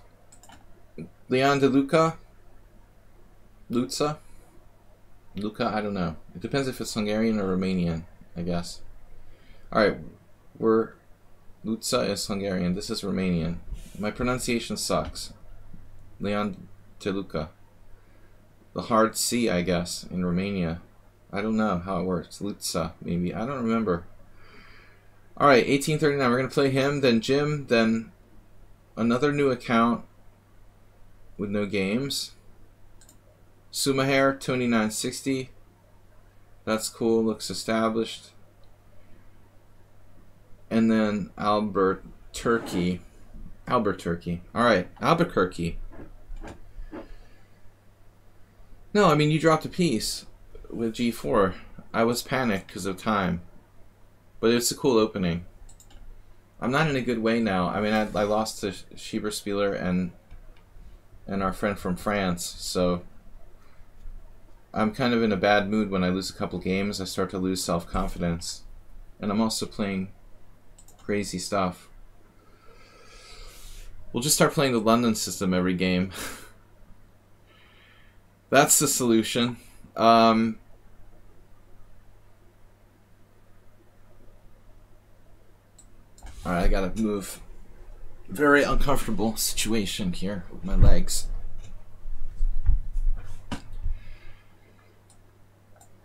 Leon De Luca? Lutza? Luca? I don't know. It depends if it's Hungarian or Romanian, I guess. Alright, Lutza is Hungarian. This is Romanian. My pronunciation sucks. Leon De Luca. The hard C, I guess, in Romania. I don't know how it works. Lutza, maybe. I don't remember. Alright, 1839. We're going to play him, then Jim, then another new account with no games. Sumahair, Tony 960. That's cool. Looks established. And then Albert Turkey. Alright, Albuquerque. No, I mean, you dropped a piece with g4. I was panicked because of time. But it's a cool opening. I'm not in a good way now. I mean, I lost to Schieberspieler and our friend from France, so I'm kind of in a bad mood when I lose a couple games. I start to lose self-confidence. And I'm also playing crazy stuff. We'll just start playing the London system every game. That's the solution. Alright, I gotta move. Very uncomfortable situation here with my legs.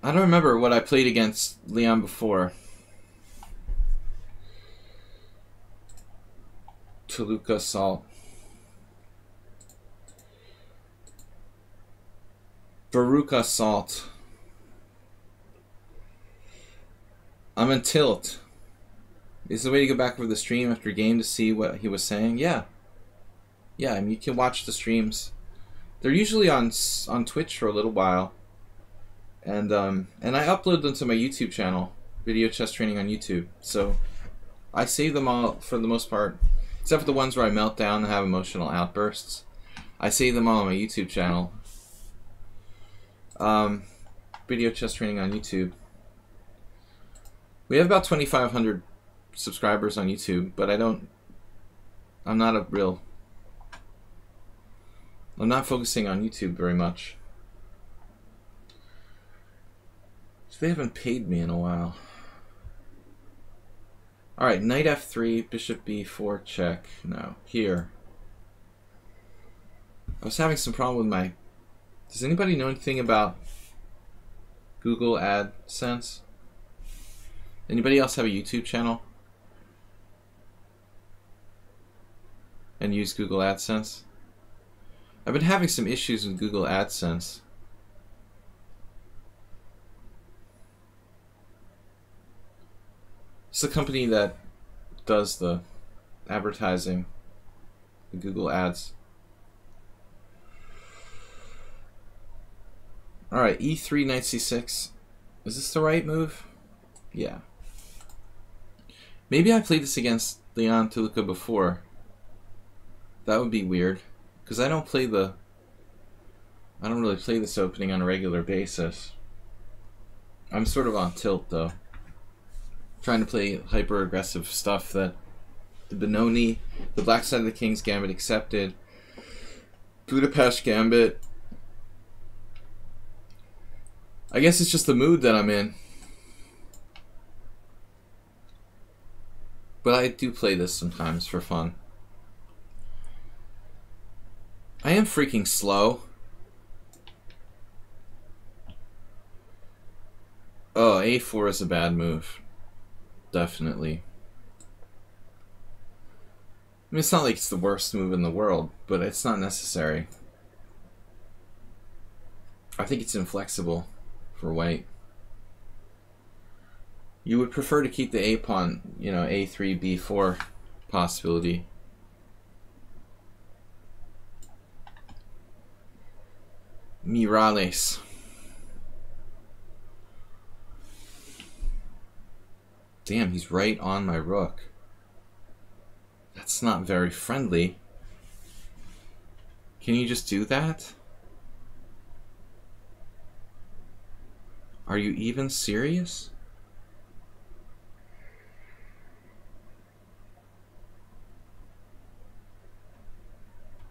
I don't remember what I played against Leon before. Toluca Salt. Veruca Salt. I'm in tilt. Is there a way to go back over the stream after game to see what he was saying? Yeah. Yeah, I mean, you can watch the streams. They're usually on Twitch for a little while. And I upload them to my YouTube channel, Video Chess Training on YouTube. So I save them all for the most part, except for the ones where I melt down and have emotional outbursts. I save them all on my YouTube channel. Video Chess Training on YouTube. We have about 2,500 subscribers on YouTube, but I'm not focusing on YouTube very much. So they haven't paid me in a while. Alright, knight f3, bishop b4 check. No, here. I was having some problem with my... Does anybody know anything about Google AdSense? Anybody else have a YouTube channel and use Google AdSense? I've been having some issues with Google AdSense. It's the company that does the advertising, the Google ads. Alright, e3, knight c6. Is this the right move? Yeah. Maybe I played this against Leon Tuluka before. That would be weird. Because I don't really play this opening on a regular basis. I'm sort of on tilt though. Trying to play hyper aggressive stuff that the Benoni, the Black Side of the King's Gambit accepted, Budapest Gambit. I guess it's just the mood that I'm in. But I do play this sometimes for fun. I am freaking slow. Oh, a4 is a bad move. Definitely. I mean, it's not like it's the worst move in the world, but it's not necessary. I think it's inflexible for white. You would prefer to keep the a pawn, you know, a3, b4 possibility. Mirales. Damn, he's right on my rook. That's not very friendly. Can you just do that? Are you even serious?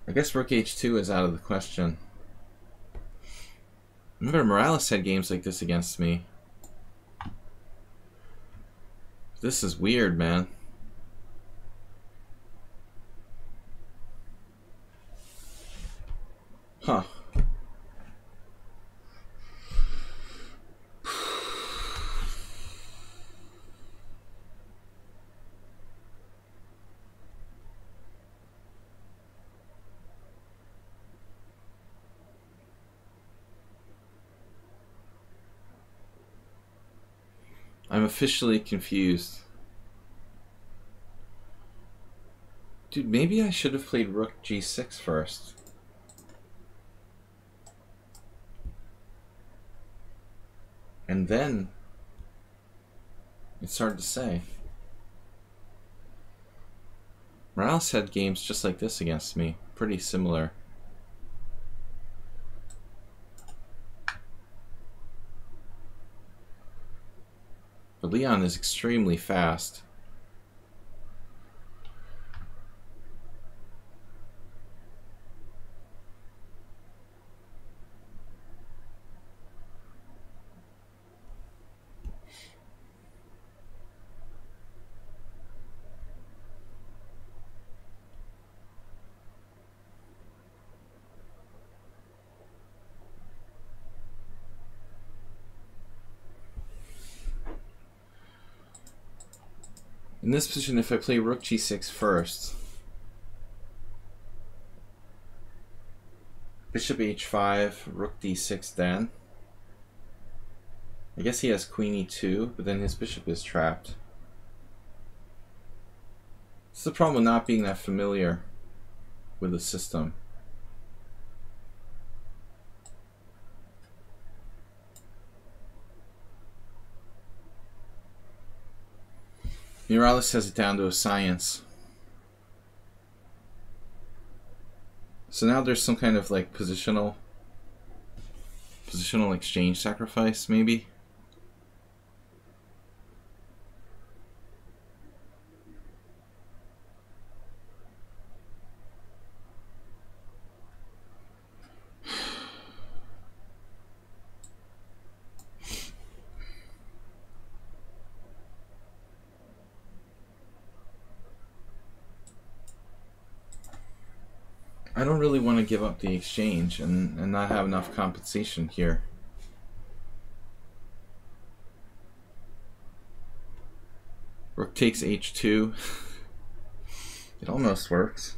I guess rook h2 is out of the question. Remember, Morales had games like this against me. This is weird, man. Huh. I'm officially confused. Dude, maybe I should have played rook g6 first. And then it's hard to say. Morales had games just like this against me, pretty similar. But Leon is extremely fast. In this position, if I play rook g6 first, bishop h5, rook d6 then. I guess he has queen e2, but then his bishop is trapped. It's the problem with not being that familiar with the system. Morales has it down to a science. So now there's some kind of like positional exchange sacrifice, maybe. I don't really want to give up the exchange and not have enough compensation here. Rook takes h2. It almost works.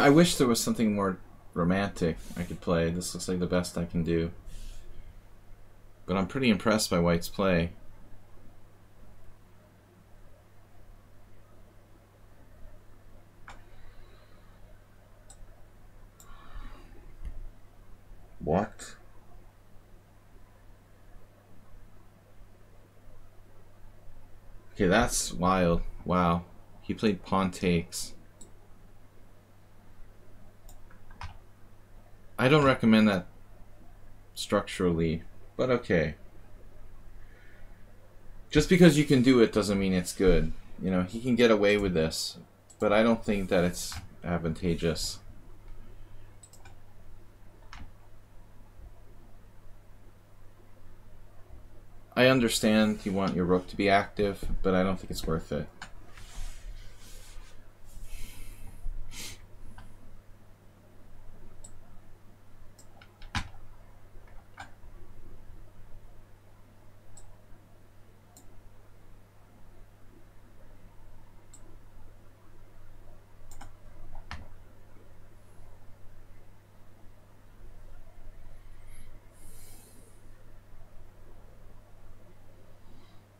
I wish there was something more romantic I could play. This looks like the best I can do. But I'm pretty impressed by White's play. What? Okay, that's wild. Wow. He played pawn takes. I don't recommend that structurally, but okay. Just because you can do it doesn't mean it's good. You know, he can get away with this, but I don't think that it's advantageous. I understand you want your rook to be active, but I don't think it's worth it.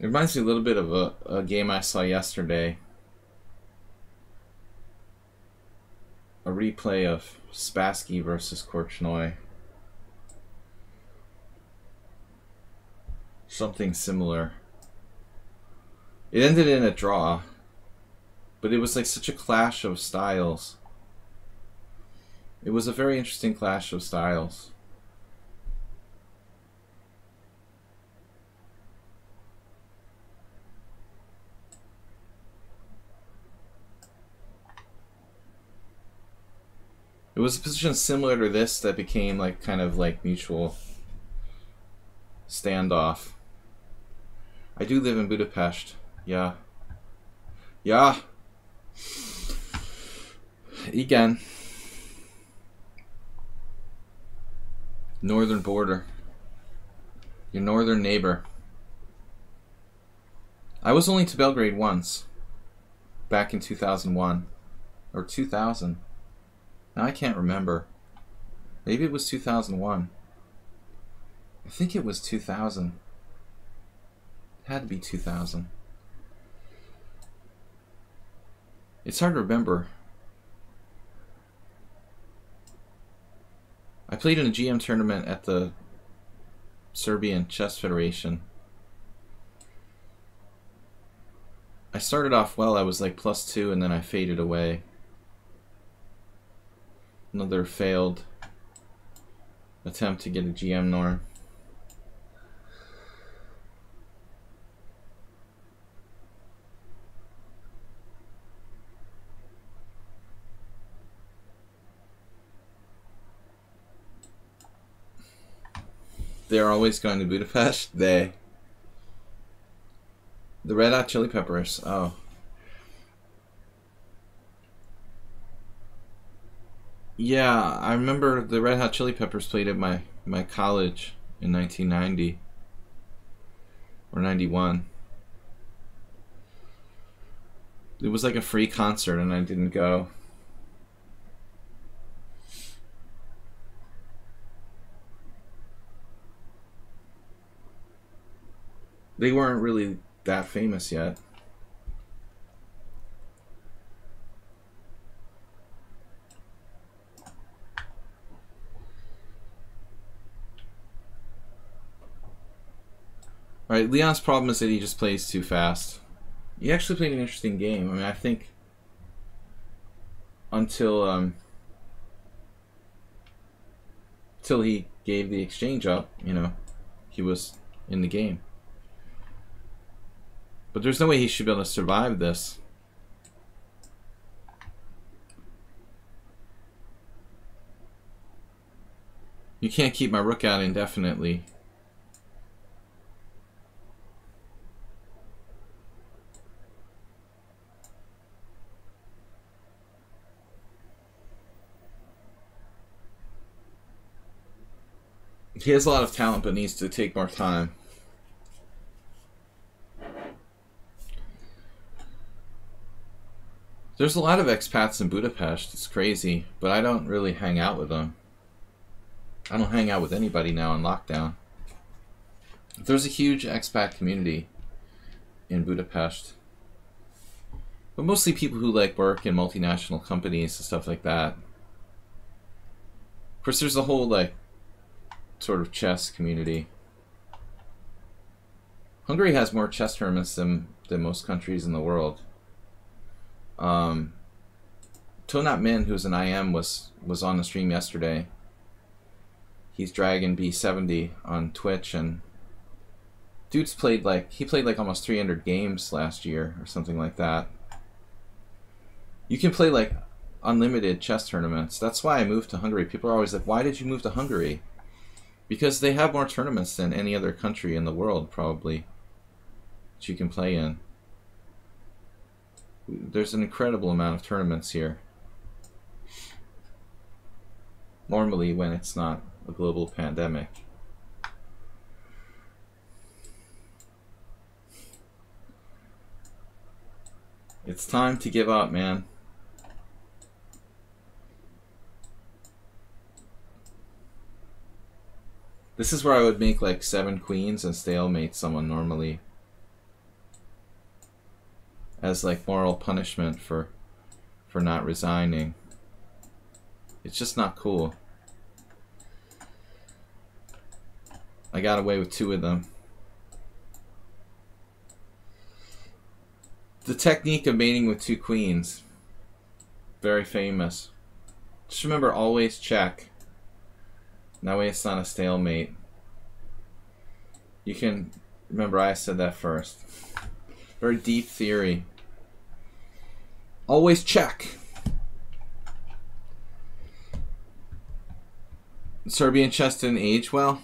It reminds me a little bit of a game I saw yesterday. A replay of Spassky versus Korchnoi. Something similar. It ended in a draw, but it was like such a clash of styles. It was a very interesting clash of styles. It was a position similar to this that became like kind of like mutual standoff. I do live in Budapest. Yeah. Yeah. Igen. Northern border. Your northern neighbor. I was only to Belgrade once. Back in 2001. Or 2000. Now I can't remember. Maybe it was 2001. I think it was 2000. It had to be 2000. It's hard to remember. I played in a GM tournament at the Serbian Chess Federation. I started off well, I was like +2, and then I faded away. Another failed attempt to get a GM norm. They're always going to Budapest? The Red Hot Chili Peppers. Oh. Yeah, I remember the Red Hot Chili Peppers played at my college in 1990 or 91. It was like a free concert and I didn't go. They weren't really that famous yet. Alright, Leon's problem is that he just plays too fast. He actually played an interesting game. I mean, I think until he gave the exchange up, you know, he was in the game. But there's no way he should be able to survive this. You can't keep my rook out indefinitely. He has a lot of talent, but needs to take more time. There's a lot of expats in Budapest. It's crazy, but I don't really hang out with them. I don't hang out with anybody now in lockdown. There's a huge expat community in Budapest, but mostly people who like work in multinational companies and stuff like that. Of course, there's a whole like sort of chess community. Hungary has more chess tournaments than most countries in the world. Tonat Min, who's an IM, was on the stream yesterday. He's Dragon B70 on Twitch, and dude's played like almost 300 games last year or something like that. You can play like unlimited chess tournaments. That's why I moved to Hungary. People are always like, why did you move to Hungary? Because they have more tournaments than any other country in the world, probably, that you can play in. There's an incredible amount of tournaments here. Normally when it's not a global pandemic. It's time to give up, man. This is where I would make like 7 queens and stalemate someone normally, as like moral punishment for not resigning. It's just not cool. I got away with 2 of them. The technique of mating with 2 queens, very famous. Just remember, always check. That way it's not a stalemate. You can remember I said that first. Very deep theory. Always check. Serbian chess didn't age well.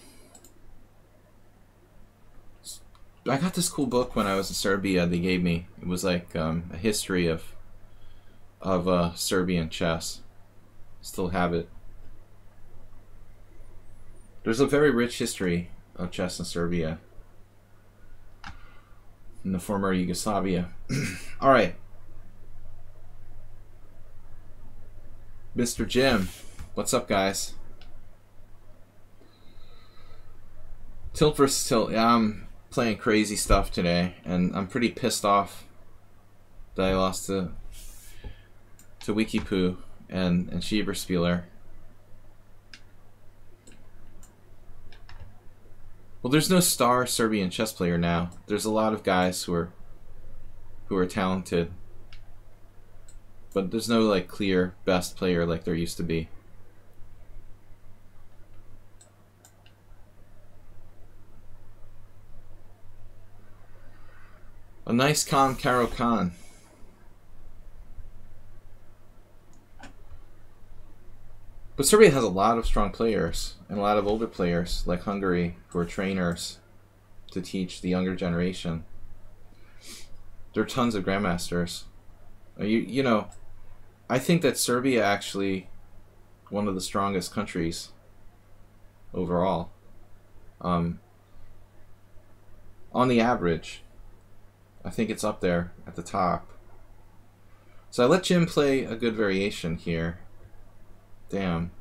I got this cool book when I was in Serbia. They gave me. It was like a history of Serbian chess. Still have it. There's a very rich history of chess in Serbia, in the former Yugoslavia. All right, Mr. Jim, what's up, guys? Tilt versus tilt. Yeah, I'm playing crazy stuff today, and I'm pretty pissed off that I lost to Wikipoo and Schieberspieler. Well, there's no star Serbian chess player now. There's a lot of guys who are talented, but there's no like clear best player like there used to be. A nice calm Caro Khan. But Serbia has a lot of strong players and a lot of older players like Hungary who are trainers to teach the younger generation. There are tons of grandmasters. You know, I think that Serbia actually one of the strongest countries overall. On the average, I think it's up there at the top. So I let Jim play a good variation here. Damn.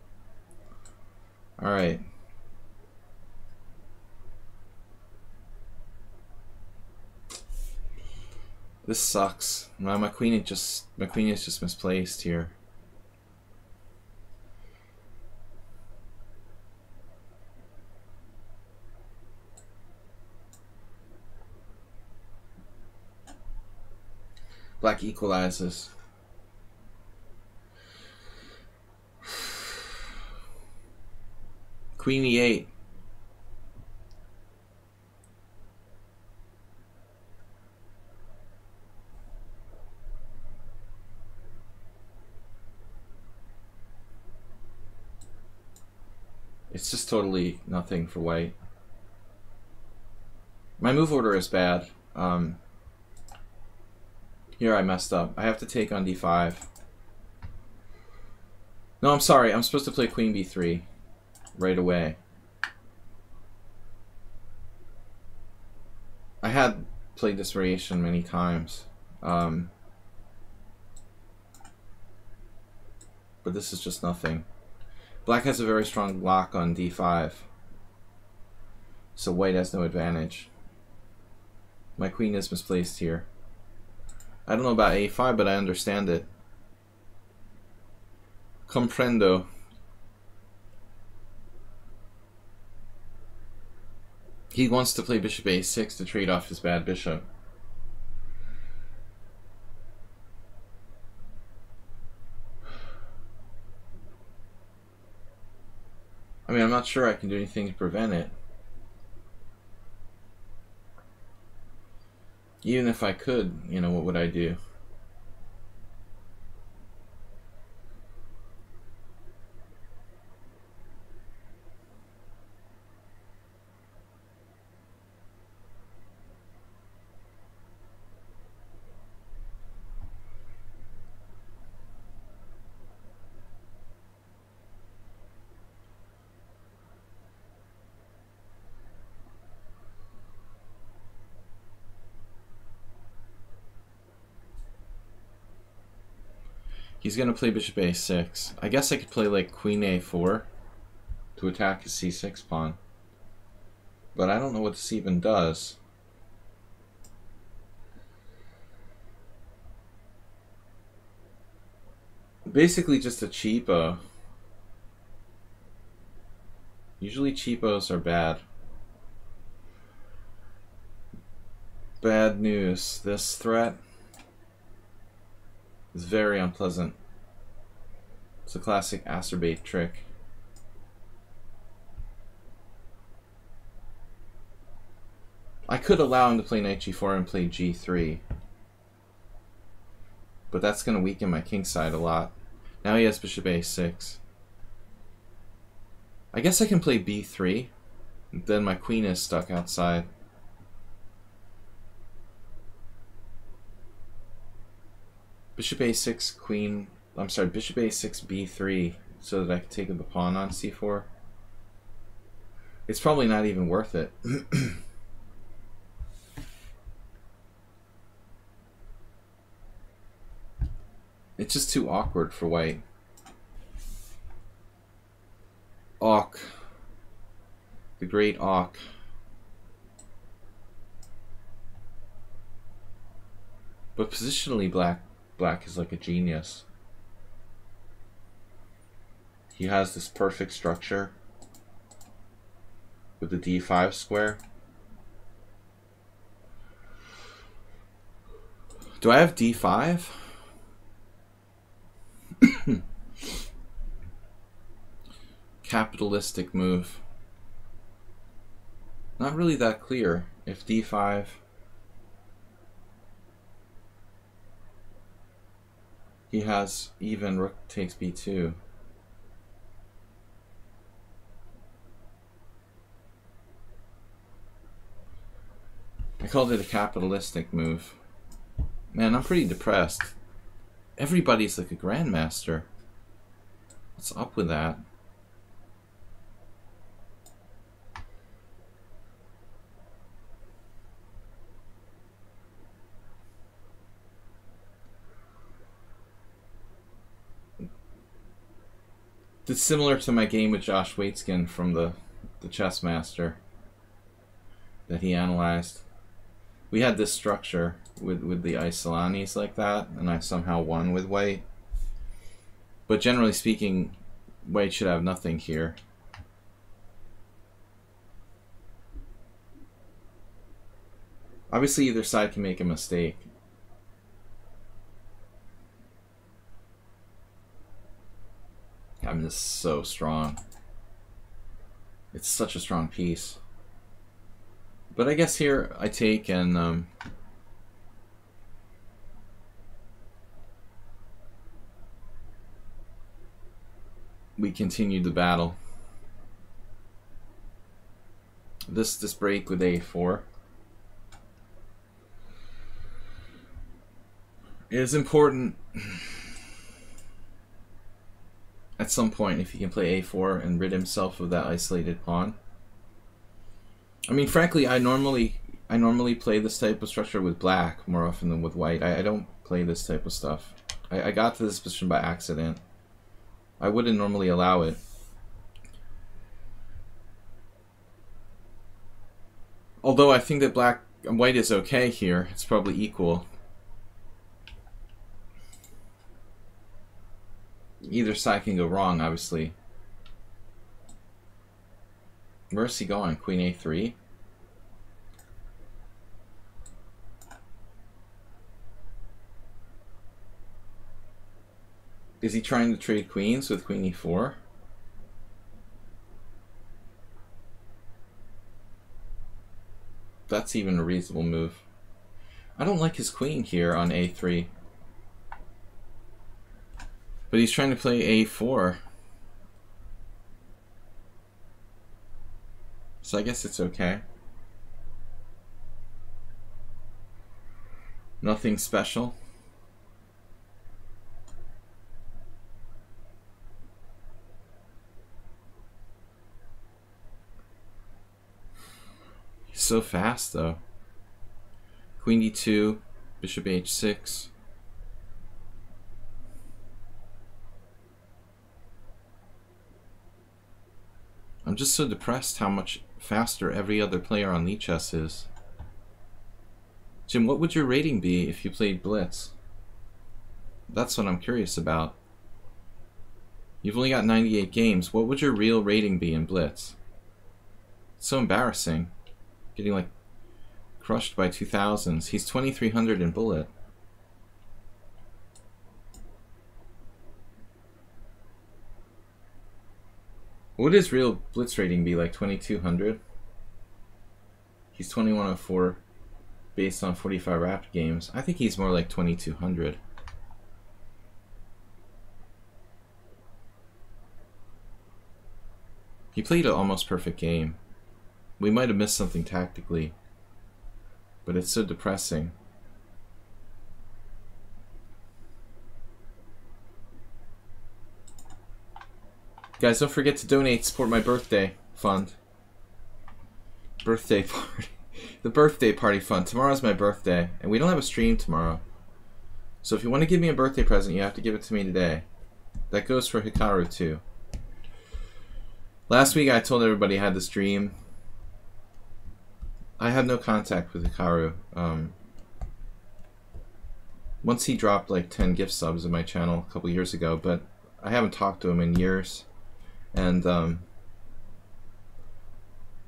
Alright. This sucks. Now my queen is just misplaced here. Black equalizes. Queen e8. It's just totally nothing for white. My move order is bad. Here I messed up. I have to take on d5. No, I'm sorry. I'm supposed to play queen b3 right away. I had played this variation many times. but this is just nothing. Black has a very strong block on d5, so white has no advantage. My queen is misplaced here. I don't know about a5, but I understand it. Comprendo. He wants to play bishop a6 to trade off his bad bishop. I mean, I'm not sure I can do anything to prevent it. Even if I could, you know, what would I do? He's going to play bishop a6. I guess I could play like queen a4 to attack his c6 pawn. But I don't know what this even does. Basically just a cheapo. Usually cheapos are bad. Bad news. This threat is very unpleasant. It's a classic acerbate trick. I could allow him to play knight g4 and play g3, but that's going to weaken my king side a lot. Now he has bishop a6. I guess I can play b3, then my queen is stuck outside. Bishop a6, queen, I'm sorry, bishop a6, b3, so that I can take the pawn on c4. It's probably not even worth it. It's just too awkward for white. Awk. The great Awk. But positionally, Black is like a genius. He has this perfect structure with the d5 square. Do I have d5? Capitalistic move. Not really that clear. If d5, he has even rook takes b2. I called it a capitalistic move. Man, I'm pretty depressed. Everybody's like a grandmaster. What's up with that? It's similar to my game with Josh Waitzkin from the Chess Master that he analyzed. We had this structure with the Isolanis like that, and I somehow won with white. But generally speaking, white should have nothing here. Obviously, either side can make a mistake. I mean, this is so strong. It's such a strong piece. But I guess here I take and we continue the battle. This break with a4 is important at some point if he can play a4 and rid himself of that isolated pawn. I mean, frankly, I normally play this type of structure with black more often than with white. I don't play this type of stuff. I got to this position by accident. I wouldn't normally allow it. Although I think that black and white is okay here. It's probably equal. Either side can go wrong, obviously. Where's he going? Queen a3? Is he trying to trade queens with queen e4? That's even a reasonable move. I don't like his queen here on a3. But he's trying to play a4. So I guess it's okay. Nothing special. He's so fast though. Queen d2, bishop h6. I'm just so depressed how much faster every other player on lichess is. Jim, what would your rating be if you played Blitz? That's what I'm curious about. You've only got 98 games. What would your real rating be in Blitz? It's so embarrassing. Getting like crushed by 2000s. He's 2300 in Bullet. What would his real Blitz rating be? Like 2200? He's 2104 based on 45 Rapid games. I think he's more like 2200. He played an almost perfect game. We might have missed something tactically, but it's so depressing. Guys, don't forget to donate, support my birthday fund. Birthday party. The birthday party fund. Tomorrow's my birthday, and we don't have a stream tomorrow. So if you want to give me a birthday present, you have to give it to me today. That goes for Hikaru too. Last week I told everybody I had this dream. I have no contact with Hikaru. Once he dropped like 10 gift subs in my channel a couple years ago, but I haven't talked to him in years. And I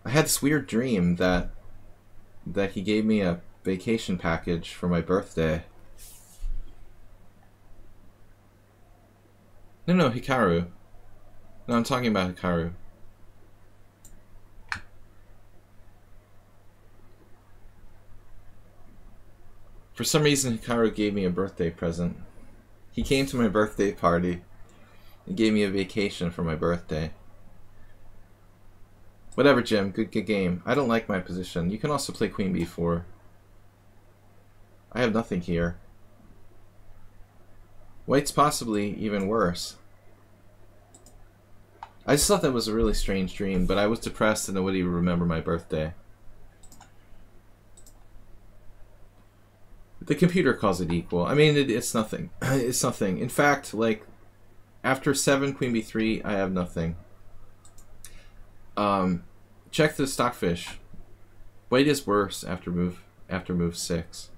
had this weird dream that he gave me a vacation package for my birthday. No, Hikaru. No, I'm talking about Hikaru. For some reason, Hikaru gave me a birthday present. He came to my birthday party and gave me a vacation for my birthday. Whatever, Jim. Good game. I don't like my position. You can also play queen b4. I have nothing here. White's possibly even worse. I just thought that was a really strange dream, but I was depressed and nobody would remember my birthday. The computer calls it equal. I mean, it's nothing. It's nothing. In fact, like, after 7 queen b3, I have nothing. Check the stockfish. White is worse after move 6.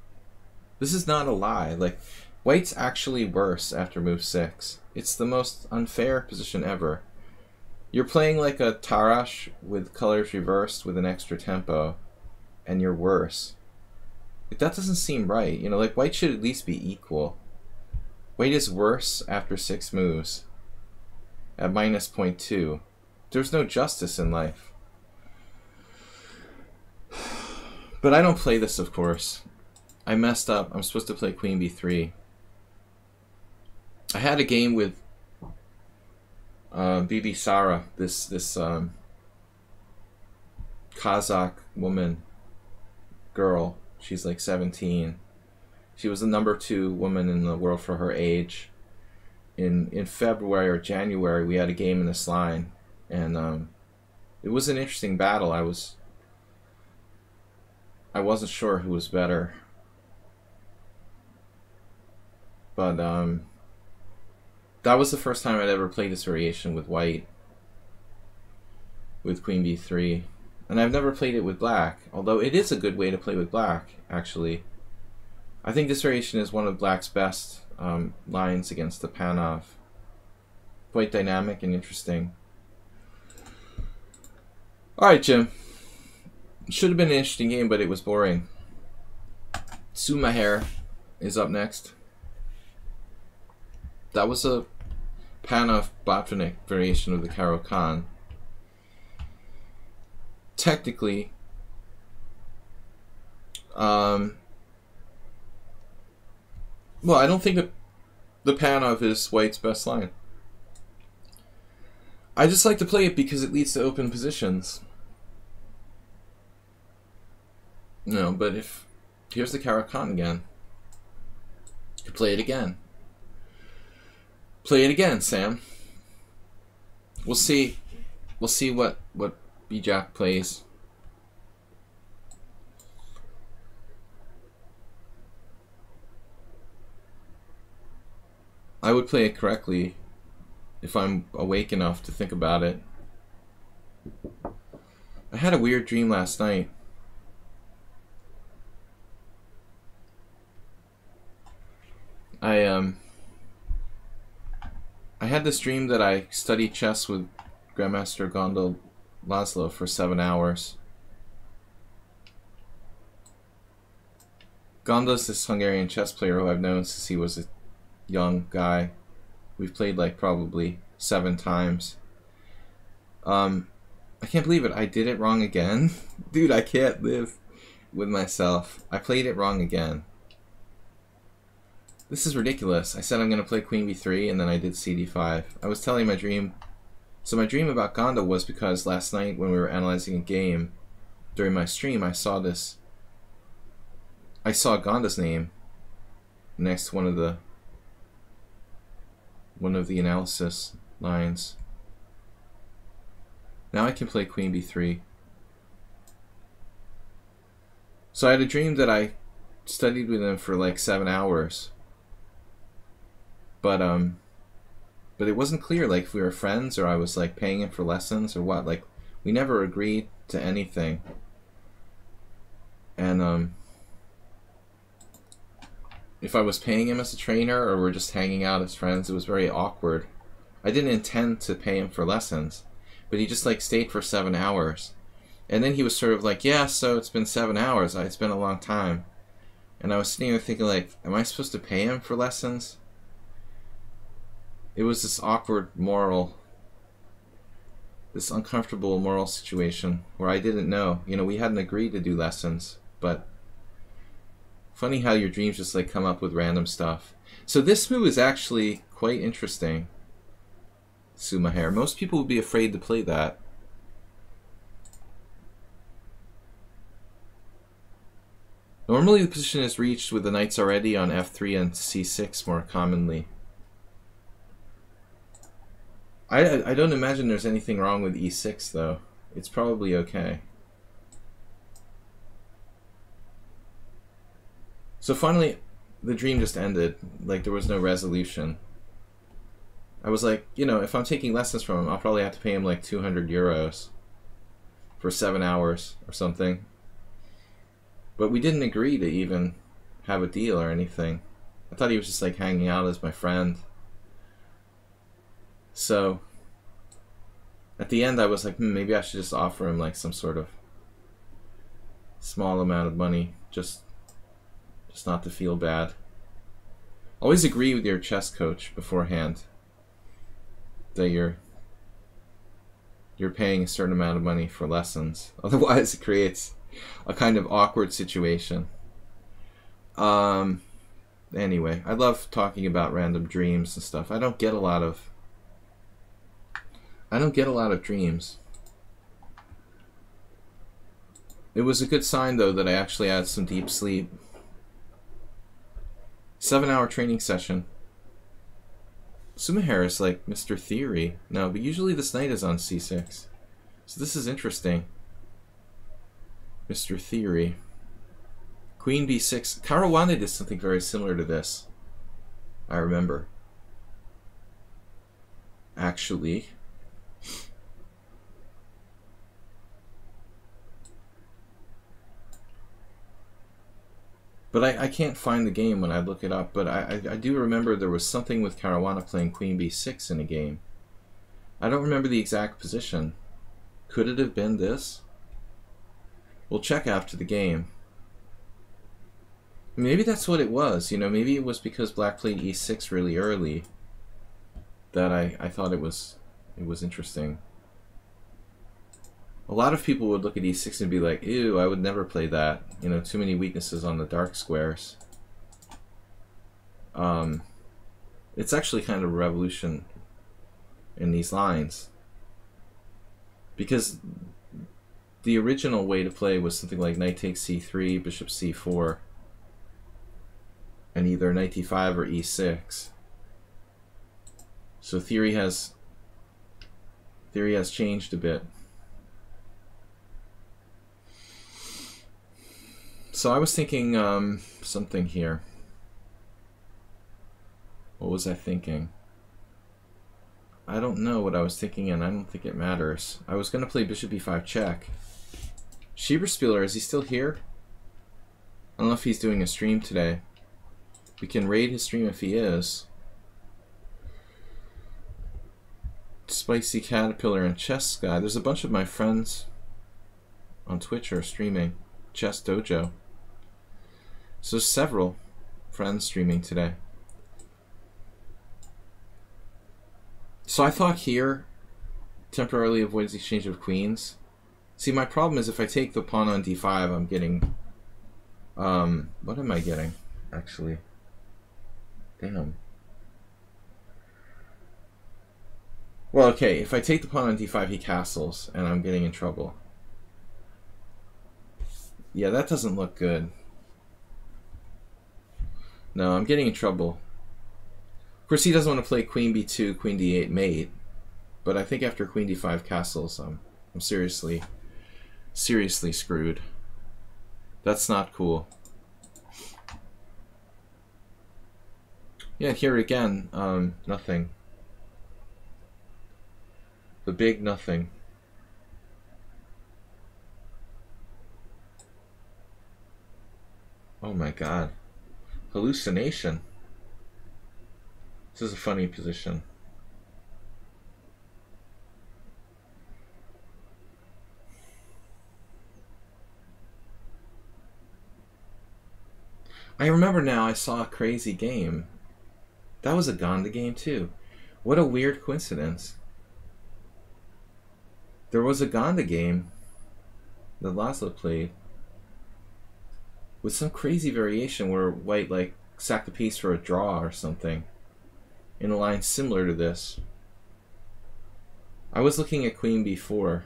This is not a lie. Like, white's actually worse after move 6. It's the most unfair position ever. You're playing like a Tarash with colors reversed with an extra tempo, and you're worse. That doesn't seem right. You know, like, white should at least be equal. White is worse after 6 moves at minus 0.2. There's no justice in life. But I don't play this, of course. I messed up. I'm supposed to play queen b3. I had a game with Bibi Sara, this Kazakh woman, girl. She's like 17. She was the #2 woman in the world for her age. In February or January, we had a game in this line, and it was an interesting battle. I wasn't sure who was better, but That was the first time I'd ever played this variation with white, with queen b3. And I've never played it with black, although it is a good way to play with black, actually. I think this variation is one of black's best lines against the Paschall. Quite dynamic and interesting. Alright, Jim. Should have been an interesting game, but it was boring. Sumaher is up next. That was a Paschall Botvinnik variation of the Caro-Kann. Technically, well, I don't think that the Paschall is white's best line. I just like to play it because it leads to open positions. No, but if here's the Caro-Kann again, you play it again. Play it again, Sam. We'll see. We'll see what B-Jack plays. I would play it correctly if I'm awake enough to think about it. I had a weird dream last night. I had this dream that I studied chess with Grandmaster Gondel Laszlo for 7 hours. Gondel's this Hungarian chess player who I've known since he was a young guy. We've played like probably 7 times. I can't believe it. I did it wrong again. Dude, I can't live with myself. I played it wrong again. This is ridiculous. I said I'm going to play queen b3 and then I did cd5. I was telling my dream. So my dream about Gondel was because last night when we were analyzing a game during my stream, I saw Gondel's name next to one of the analysis lines. Now I can play queen b3. So I had a dream that I studied with him for like 7 hours. But it wasn't clear like if we were friends or I was like paying him for lessons or what. Like we never agreed to anything. And if I was paying him as a trainer or we're just hanging out as friends, it was very awkward. I didn't intend to pay him for lessons, but he just like stayed for 7 hours. And then he was sort of like, yeah, so it's been 7 hours. It's been a long time. And I was sitting there thinking like, am I supposed to pay him for lessons? It was this awkward this uncomfortable moral situation where I didn't know. You know, we hadn't agreed to do lessons, but funny how your dreams just like come up with random stuff. So this move is actually quite interesting, Sumaher. Most people would be afraid to play that. Normally the position is reached with the knights already on f3 and c6 more commonly. I don't imagine there's anything wrong with e6 though. It's probably okay. So finally the dream just ended. Like there was no resolution. I was like, you know, if I'm taking lessons from him, I'll probably have to pay him like 200 euros for 7 hours or something. But we didn't agree to even have a deal or anything. I thought he was just like hanging out as my friend. So at the end I was like, maybe I should just offer him like some sort of small amount of money, just not to feel bad. Always agree with your chess coach beforehand that you're paying a certain amount of money for lessons. Otherwise it creates a kind of awkward situation. Anyway, I love talking about random dreams and stuff. I don't get a lot of dreams. It was a good sign though that I actually had some deep sleep. 7-hour training session. Sumaher is like Mr. Theory. No, but usually this knight is on c6. So this is interesting. Mr. Theory. Queen b6. Caruana did something very similar to this. I remember. actually. But I can't find the game when I look it up. But I do remember there was something with Caruana playing Queen B6 in a game. I don't remember the exact position. Could it have been this? We'll check after the game. Maybe that's what it was. You know, maybe it was because Black played E6 really early that I thought it was interesting. A lot of people would look at E6 and be like, ew, I would never play that. You know, too many weaknesses on the dark squares. It's actually kind of a revolution in these lines. Because the original way to play was something like knight takes C3, bishop C4, and either knight D5 or E6. So theory has changed a bit. So I was thinking something here. What was I thinking? I don't know what I was thinking, and I don't think it matters. I was going to play bishop e5 check. Schieberspieler, is he still here? I don't know if he's doing a stream today. We can raid his stream if he is. Spicy Caterpillar and Chess Guy. There's a bunch of my friends on Twitch are streaming. Chess Dojo. So several friends streaming today. So I thought here, temporarily avoids the exchange of queens. See, my problem is if I take the pawn on d5, I'm getting... what am I getting, actually? Damn. Well, okay, if I take the pawn on d5, he castles, and I'm getting in trouble. Yeah, that doesn't look good. No, I'm getting in trouble. Of course, he doesn't want to play queen b2, queen d8 mate, but I think after queen d5 castles, I'm seriously screwed. That's not cool. Yeah, here again, nothing. The big nothing. Oh my god. Hallucination. This is a funny position. I remember now, I saw a crazy game. That was a Gonda game too. What a weird coincidence. There was a Gonda game that Laszlo played with some crazy variation where white like sacked a piece for a draw or something in a line similar to this. I was looking at queen b4.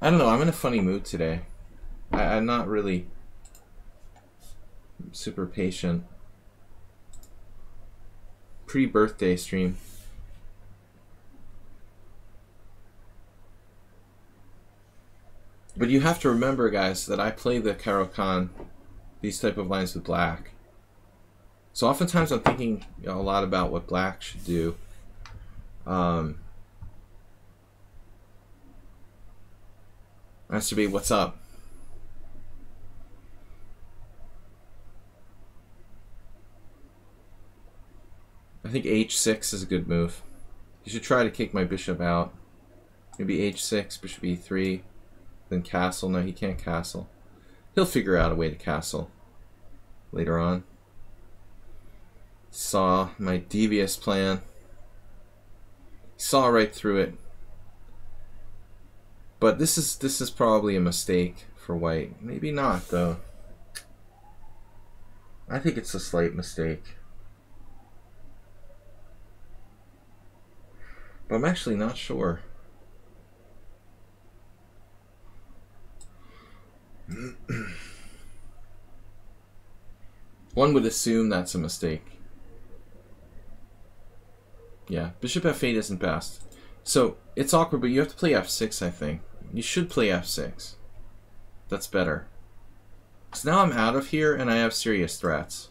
I don't know, I'm in a funny mood today. I'm not really super patient. Pre-birthday stream. But you have to remember, guys, that I play the Caro-Kann, these type of lines with black. So oftentimes I'm thinking a lot about what black should do. Has to be what's up. I think h6 is a good move. You should try to kick my bishop out. Maybe h6, bishop e3, then castle. No, he can't castle. He'll figure out a way to castle later on. Saw my devious plan. Saw right through it. But this is probably a mistake for white. Maybe not, though. I think it's a slight mistake. But I'm actually not sure. One would assume that's a mistake. Yeah, bishop f8 isn't best. So, it's awkward, but you have to play f6, I think. You should play f6. That's better. So now I'm out of here and I have serious threats.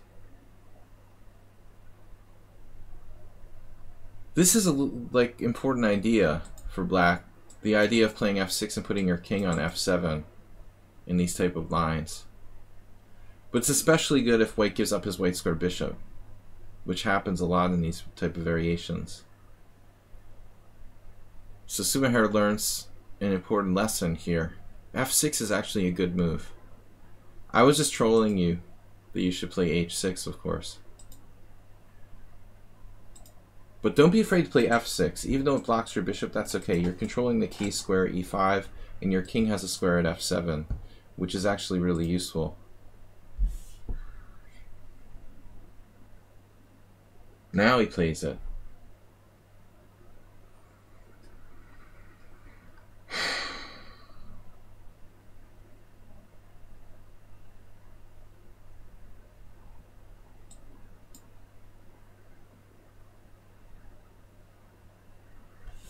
This is a like important idea for black. The idea of playing f6 and putting your king on f7 in these type of lines. But it's especially good if white gives up his white square bishop, which happens a lot in these type of variations. So Sumaher learns an important lesson here. f6 is actually a good move. I was just trolling you that you should play h6, of course. But don't be afraid to play f6. Even though it blocks your bishop, that's okay. You're controlling the key square e5, and your king has a square at f7, which is actually really useful. Now he plays it.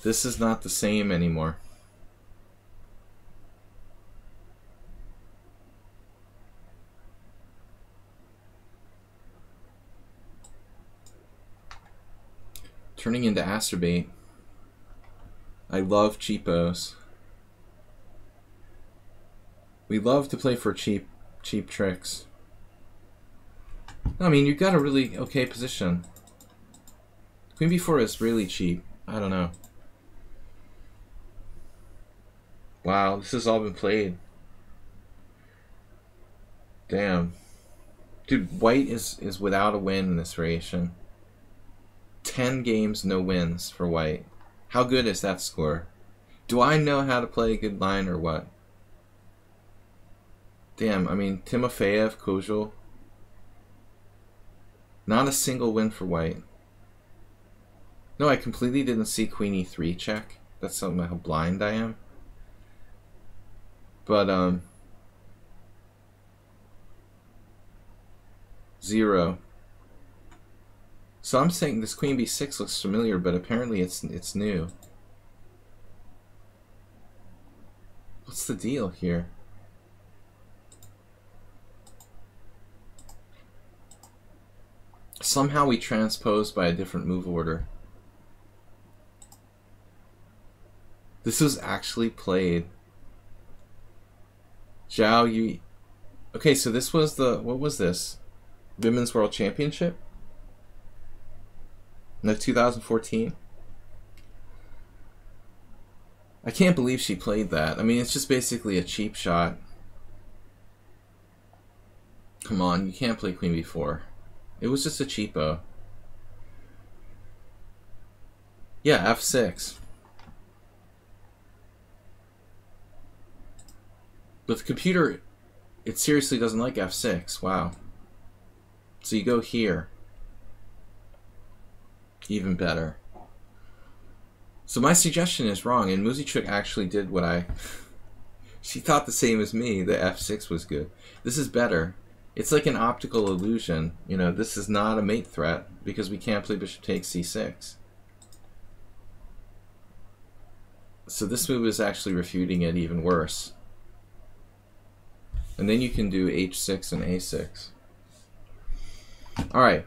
This is not the same anymore. Turning into Asterbait. I love cheapos. We love to play for cheap tricks. I mean, you got a really okay position. Queen b4 is really cheap. I don't know. Wow, this has all been played. Damn. Dude, white is without a win in this variation. 10 games, no wins for white. How good is that score? Do I know how to play a good line or what? Damn, I mean, Timofeyev, Paschall. Not a single win for white. No, I completely didn't see Queen e3 check. That's something how blind I am. But, 0. So I'm saying this Queen b6 looks familiar, but apparently it's new. What's the deal here? Somehow we transposed by a different move order. This was actually played. Zhao Yu. Okay, so this was the, what was this? Women's World Championship? No, 2014. I can't believe she played that. I mean, it's just basically a cheap shot. Come on, you can't play Queen b4. It was just a cheapo. Yeah, f6. But the computer, it seriously doesn't like f6. Wow. So you go here. Even better. So my suggestion is wrong, and Muzichuk actually did what I... She thought the same as me, that f6 was good. This is better. It's like an optical illusion. You know, this is not a mate threat, because we can't play bishop takes c6. So this move is actually refuting it even worse. And then you can do h6 and a6. Alright.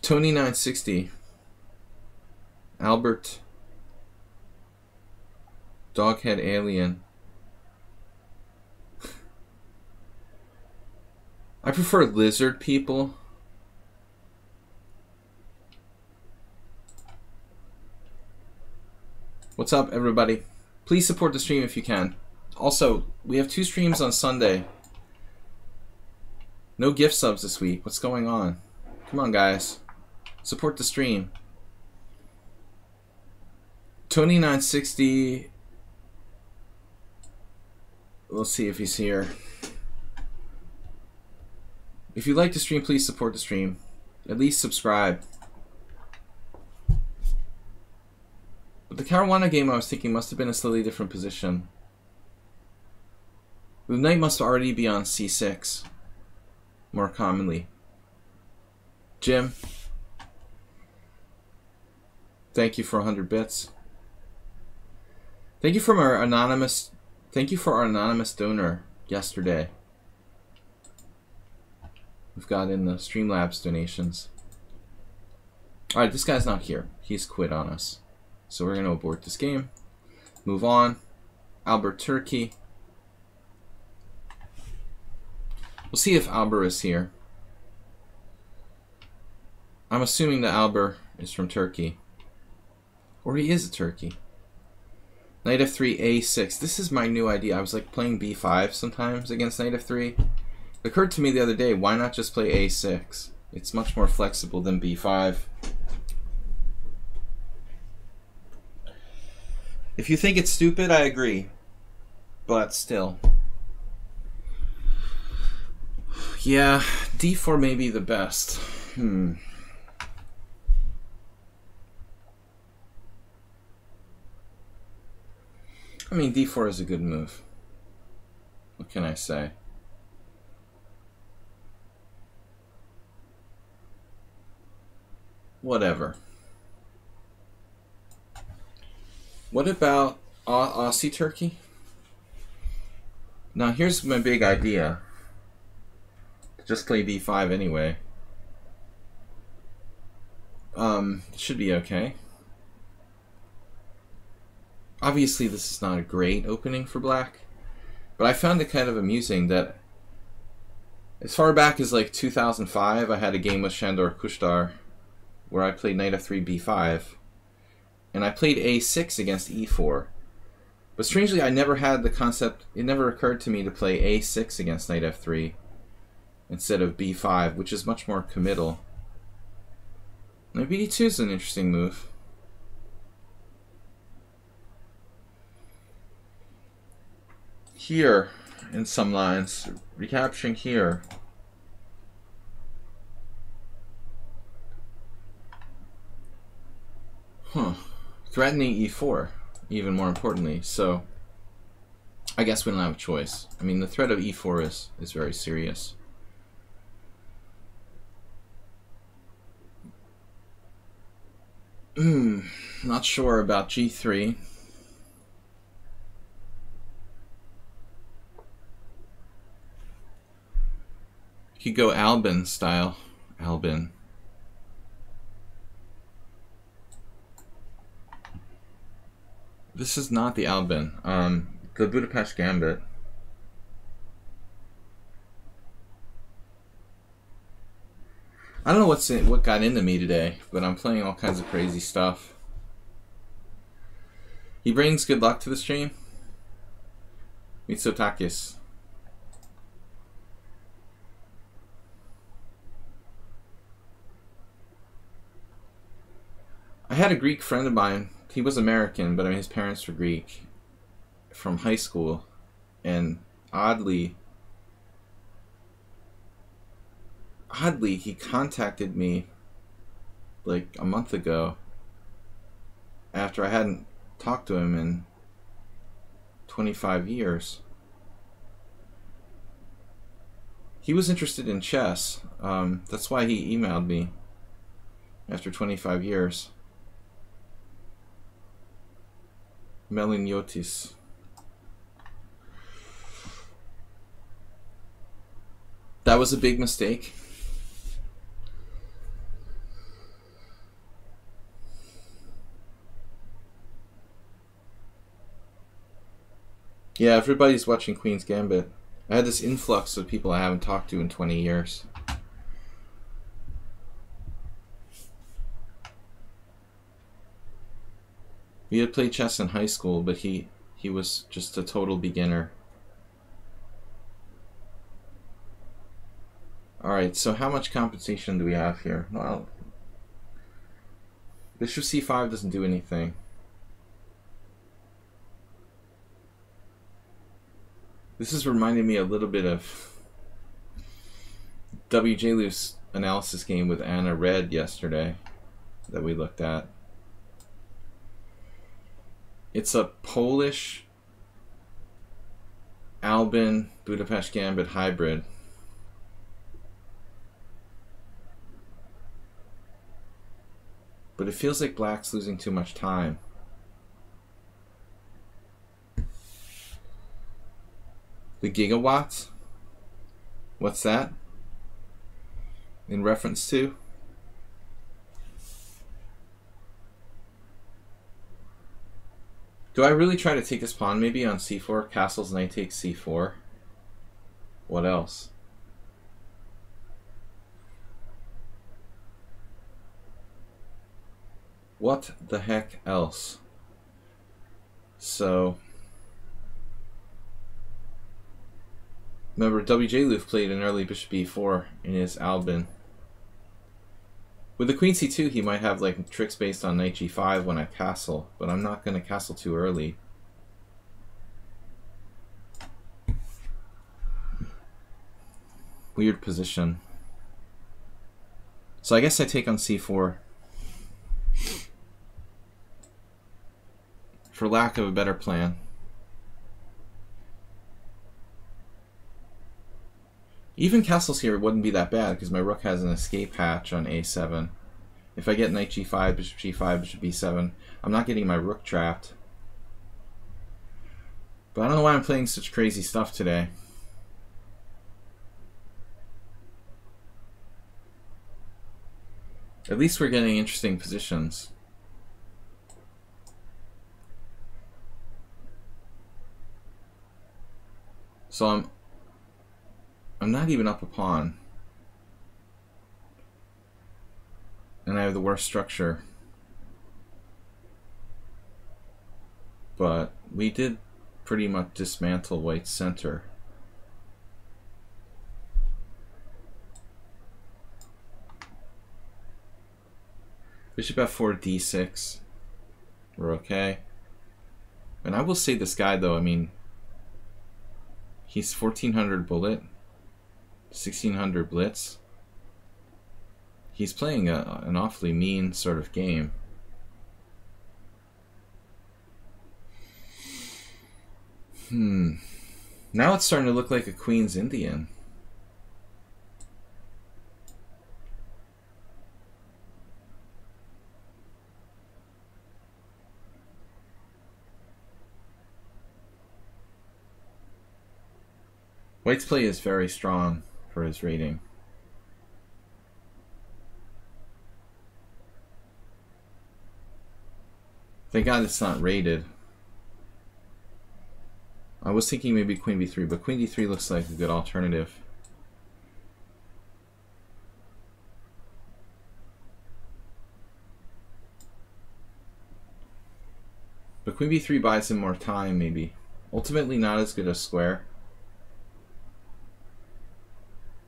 Tony 960. Albert. Doghead Alien. I prefer lizard people. What's up, everybody? Please support the stream if you can. Also, we have 2 streams on Sunday. No gift subs this week. What's going on? Come on, guys. Support the stream. Tony 960. We'll see if he's here. If you like the stream, please support the stream. At least subscribe. But the Caruana game I was thinking must have been a slightly different position. The knight must already be on c6. More commonly. Jim. Thank you for 100 bits. Thank you for our anonymous donor yesterday. we've got in the Streamlabs donations. Alright, this guy's not here. He's quit on us. So we're going to abort this game. Move on. Albert Turkey. We'll see if Albert is here. I'm assuming that Albert is from Turkey. Or he is a Turkey. Knight f3, a6. This is my new idea. I was like playing b5 sometimes against knight f3. It occurred to me the other day, why not just play a6? It's much more flexible than b5. If you think it's stupid, I agree. But still. Yeah, d4 may be the best. I mean, d4 is a good move. What can I say? Whatever. What about Aussie Turkey? Now here's my big idea. Just play b5 anyway. It should be okay. Obviously this is not a great opening for black, but I found it kind of amusing that as far back as like 2005 I had a game with Shandor Kushtar where I played knight f3 b5 and I played a6 against e4. But strangely I never had the concept, it never occurred to me to play a6 against knight f3 instead of b5, which is much more committal. Knight bd2 is an interesting move. Here, in some lines, recapturing here. Threatening e4, even more importantly. So, I guess we don't have a choice. I mean, the threat of e4 is very serious. Not sure about g3. You could go Albin style. Albin. This is not the Albin. The Budapest Gambit. I don't know what got into me today, but I'm playing all kinds of crazy stuff. He brings good luck to the stream. Mitsotakis. I had a Greek friend of mine. He was American, but I mean his parents were Greek from high school, and oddly he contacted me like a month ago after I hadn't talked to him in 25 years. He was interested in chess. That's why he emailed me after 25 years. Meliniotis. That was a big mistake. Yeah, everybody's watching Queen's Gambit. I had this influx of people I haven't talked to in 20 years. We had played chess in high school, but he was just a total beginner. Alright, so how much compensation do we have here? Well, Bishop c5 doesn't do anything. This is reminding me a little bit of W.J. Luce's analysis game with Anna Red yesterday that we looked at. It's a Polish Albin Budapest Gambit hybrid. But it feels like black's losing too much time. The gigawatts? What's that? in reference to? Do I really try to take this pawn maybe on c4? Castles, knight takes c4. What else? What the heck else? So, remember W.J. Luft played an early bishop e4 in his Albin. With the queen c2, he might have like tricks based on knight g5 when I castle, but I'm not going to castle too early. Weird position. So I guess I take on c4. For lack of a better plan. Even castles here wouldn't be that bad because my rook has an escape hatch on a7. If I get knight g5, bishop g5, bishop b7, I'm not getting my rook trapped. But I don't know why I'm playing such crazy stuff today. At least we're getting interesting positions. So I'm not even up a pawn. And I have the worst structure. But we did pretty much dismantle white's center. Bishop f4, d6. We're okay. And I will say this guy though, I mean, he's 1400 bullet, 1600 blitz. He's playing an awfully mean sort of game. Now it's starting to look like a Queen's Indian. White's play is very strong for his rating. Thank God it's not rated. I was thinking maybe queen b3, but queen d3 looks like a good alternative. But queen b3 buys him more time, maybe. Ultimately not as good as square.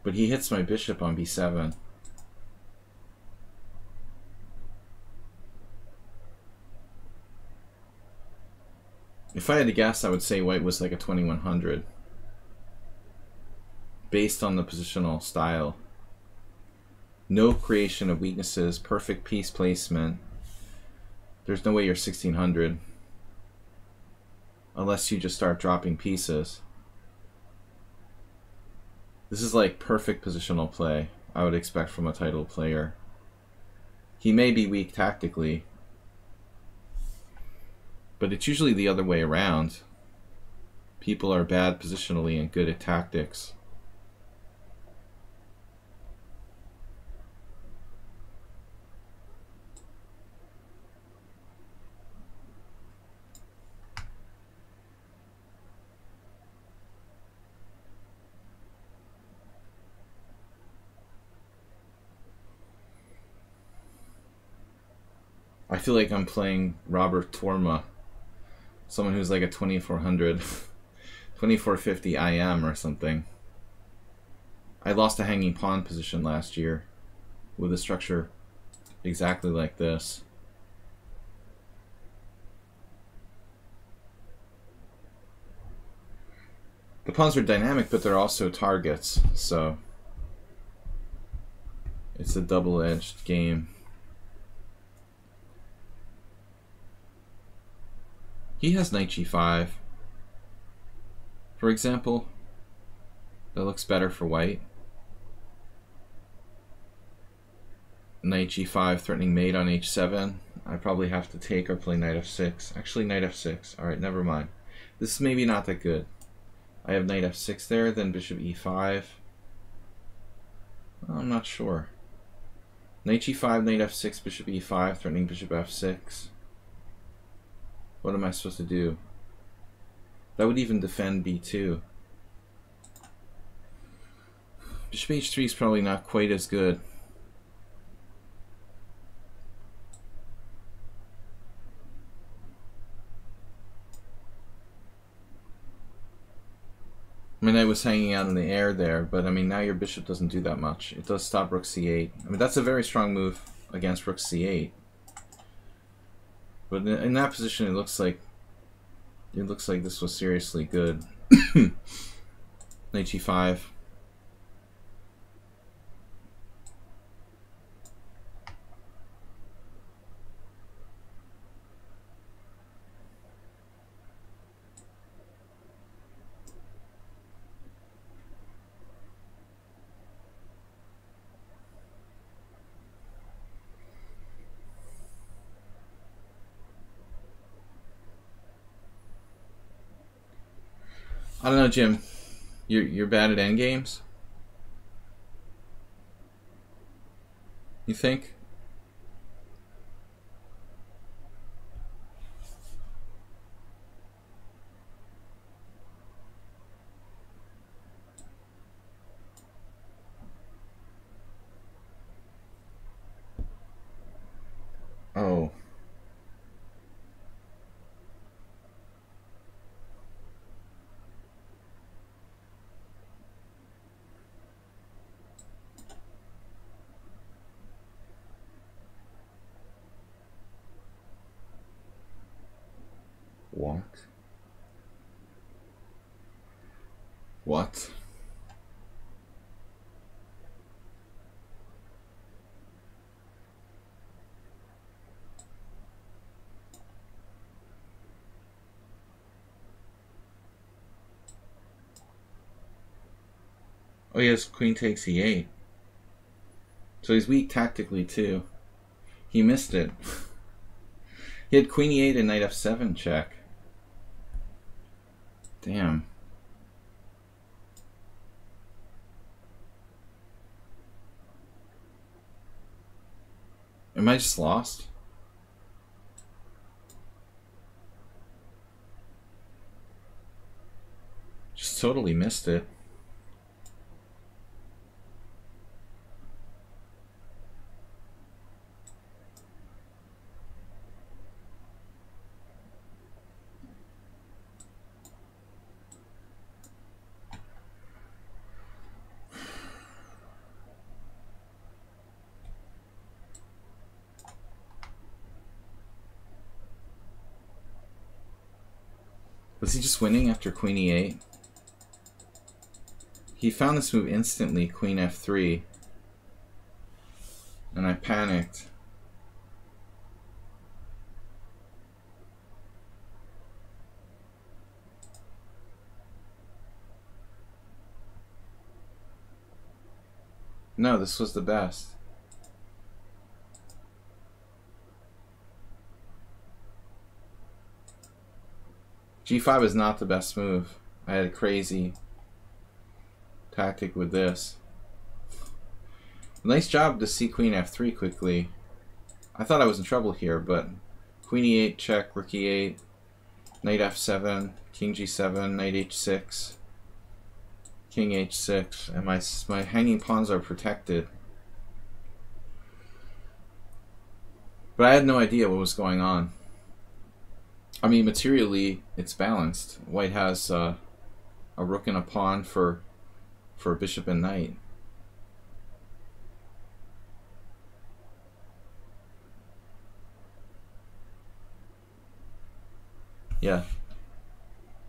But he hits my bishop on b7. If I had to guess, I would say white was like a 2100. Based on the positional style. No creation of weaknesses, perfect piece placement. There's no way you're 1600. Unless you just start dropping pieces. This is like perfect positional play I would expect from a title player. He may be weak tactically, but it's usually the other way around. People are bad positionally and good at tactics. I feel like I'm playing Robert Torma, someone who's like a 2400, 2450 IM or something. I lost a hanging pawn position last year with a structure exactly like this. The pawns are dynamic, but they're also targets, so it's a double-edged game. He has knight g5, for example. That looks better for white. Knight g5 threatening mate on h7. I probably have to take or play knight f6. Actually, knight f6. Alright, never mind. This is maybe not that good. I have knight f6 there, then bishop e5. I'm not sure. Knight g5, knight f6, bishop e5, threatening bishop f6. What am I supposed to do? That would even defend b2. Bishop h3 is probably not quite as good. I mean, I was hanging out in the air there, but I mean, now your bishop doesn't do that much. It does stop rook c8. I mean, that's a very strong move against rook c8. But in that position, it looks like this was seriously good. Knight g5. I don't know, Jim. You're bad at endgames? You think? Oh. What? What? Oh, he has queen takes e8. So he's weak tactically too. He missed it. He had queen e8 and knight f7 check. Damn. Am I just lost? Just totally missed it. Was he just winning after queen e8? He found this move instantly, queen f3. And I panicked. No, this was the best. G5 is not the best move. I had a crazy tactic with this. Nice job to see queen f3 quickly. I thought I was in trouble here, but queen e8 check, rook e8, knight f7, king g7, knight h6, king h6, and my hanging pawns are protected. But I had no idea what was going on. I mean, materially, it's balanced. White has a rook and a pawn for bishop and knight. Yeah.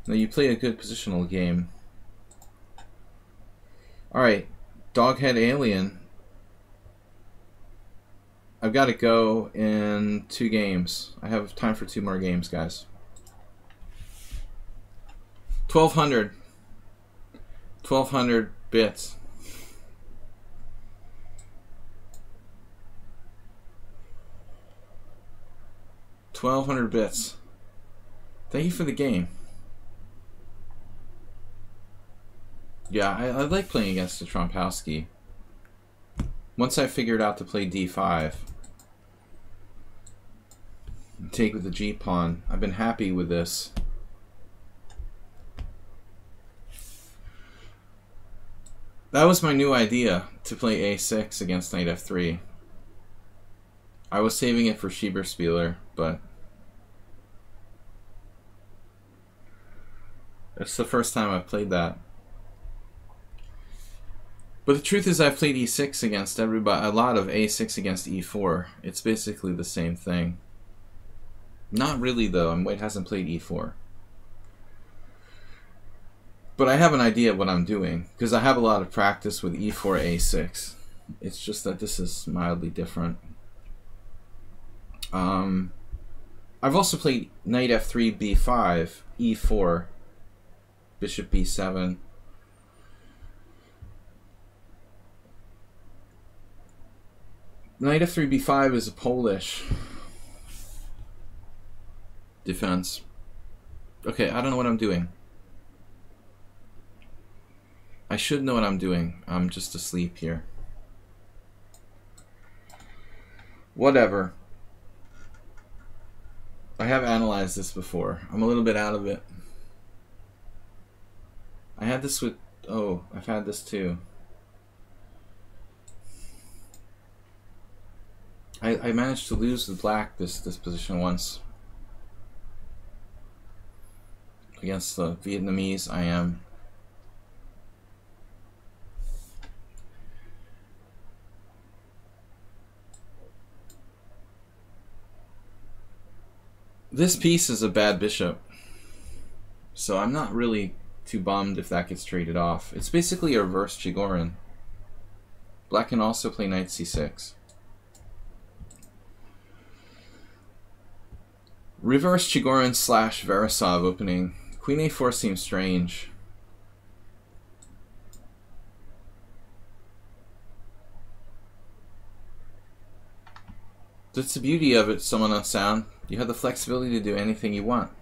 Now you play a good positional game. Alright, Doghead Alien. I've got to go in 2 games. I have time for 2 more games, guys. 1200. 1200 bits. $1,200 bits. Thank you for the game. Yeah, I like playing against the Trompowski. Once I figured out to play d5, take with the g pawn, I've been happy with this. That was my new idea, to play a6 against knight f3. I was saving it for Schieberspieler, but it's the first time I've played that. But the truth is, I've played e6 against everybody, a lot of a6 against e4. It's basically the same thing. Not really, though, and White hasn't played e4. But I have an idea of what I'm doing, because I have a lot of practice with e4, a6. It's just that this is mildly different. I've also played knight f3, b5, e4, bishop b7. Knight f3, b5 is a Polish defense. Okay, I don't know what I'm doing. I should know what I'm doing. I'm just asleep here. Whatever. I have analyzed this before. I'm a little bit out of it. I had this with... Oh, I've had this too. I managed to lose with black this position once. Against the Vietnamese I am. This piece is a bad bishop, so I'm not really too bummed if that gets traded off. It's basically a reverse Chigorin. Black can also play knight c6. Reverse Chigorin / Veresov opening. Queen a4 seems strange. That's the beauty of it, someone on sound. You have the flexibility to do anything you want.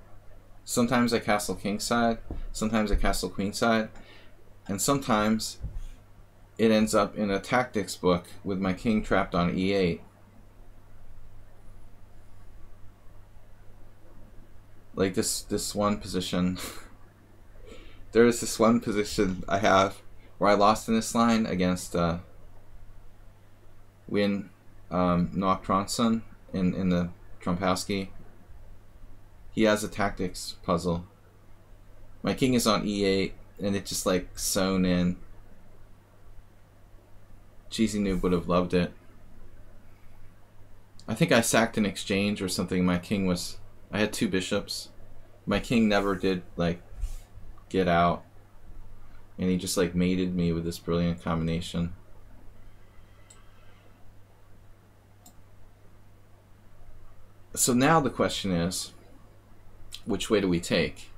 Sometimes I castle kingside, sometimes I castle queenside, and sometimes it ends up in a tactics book with my king trapped on e8. Like this one position. There is this one position I have where I lost in this line against Win Noak Tronson in the Trompowsky. He has a tactics puzzle. My king is on e8 and it just like sewn in. Cheesy Noob would have loved it. I think I sacked an exchange or something. My king was... I had 2 bishops. My king never did like get out. And he just like mated me with this brilliant combination. So now the question is, which way do we take?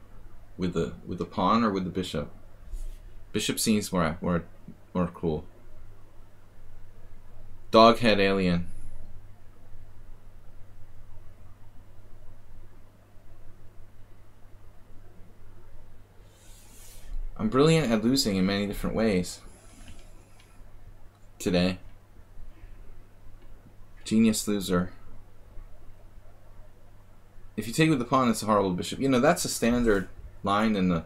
With the pawn or with the bishop? Bishop seems more cool. Doghead alien. I'm brilliant at losing in many different ways. Today. Genius loser. If you take with the pawn, it's a horrible bishop. You know, that's a standard line in the...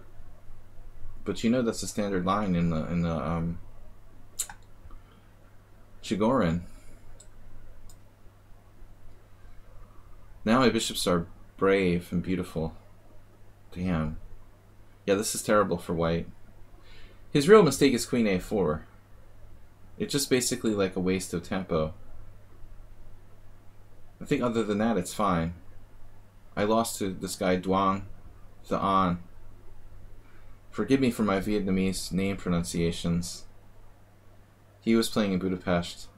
But you know that's a standard line in the Chigorin. Now my bishops are brave and beautiful. Damn. Yeah, this is terrible for white. His real mistake is queen a4. It's just basically like a waste of tempo. I think other than that, it's fine. I lost to this guy Duong Thuan. Forgive me for my Vietnamese name pronunciations. He was playing in Budapest.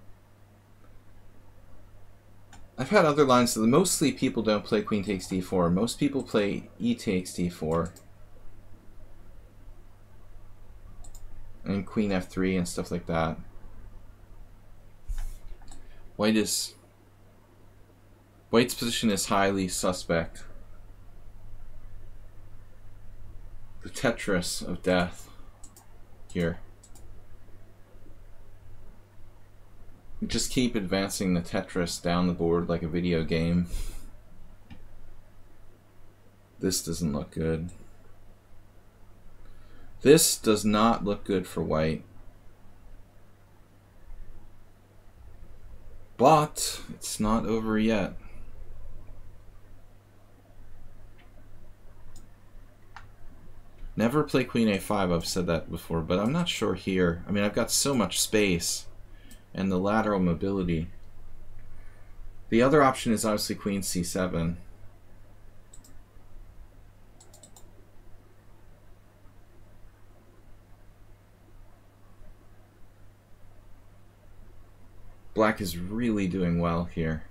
I've had other lines that mostly people don't play queen takes d4. Most people play e takes d4. And queen f3 and stuff like that. White's position is highly suspect. The Tetris of death here. Just keep advancing the Tetris down the board like a video game. This doesn't look good. This does not look good for white. But it's not over yet. Never play queen a5, I've said that before, but I'm not sure here. I mean, I've got so much space and the lateral mobility. The other option is obviously queen c7. Black is really doing well here.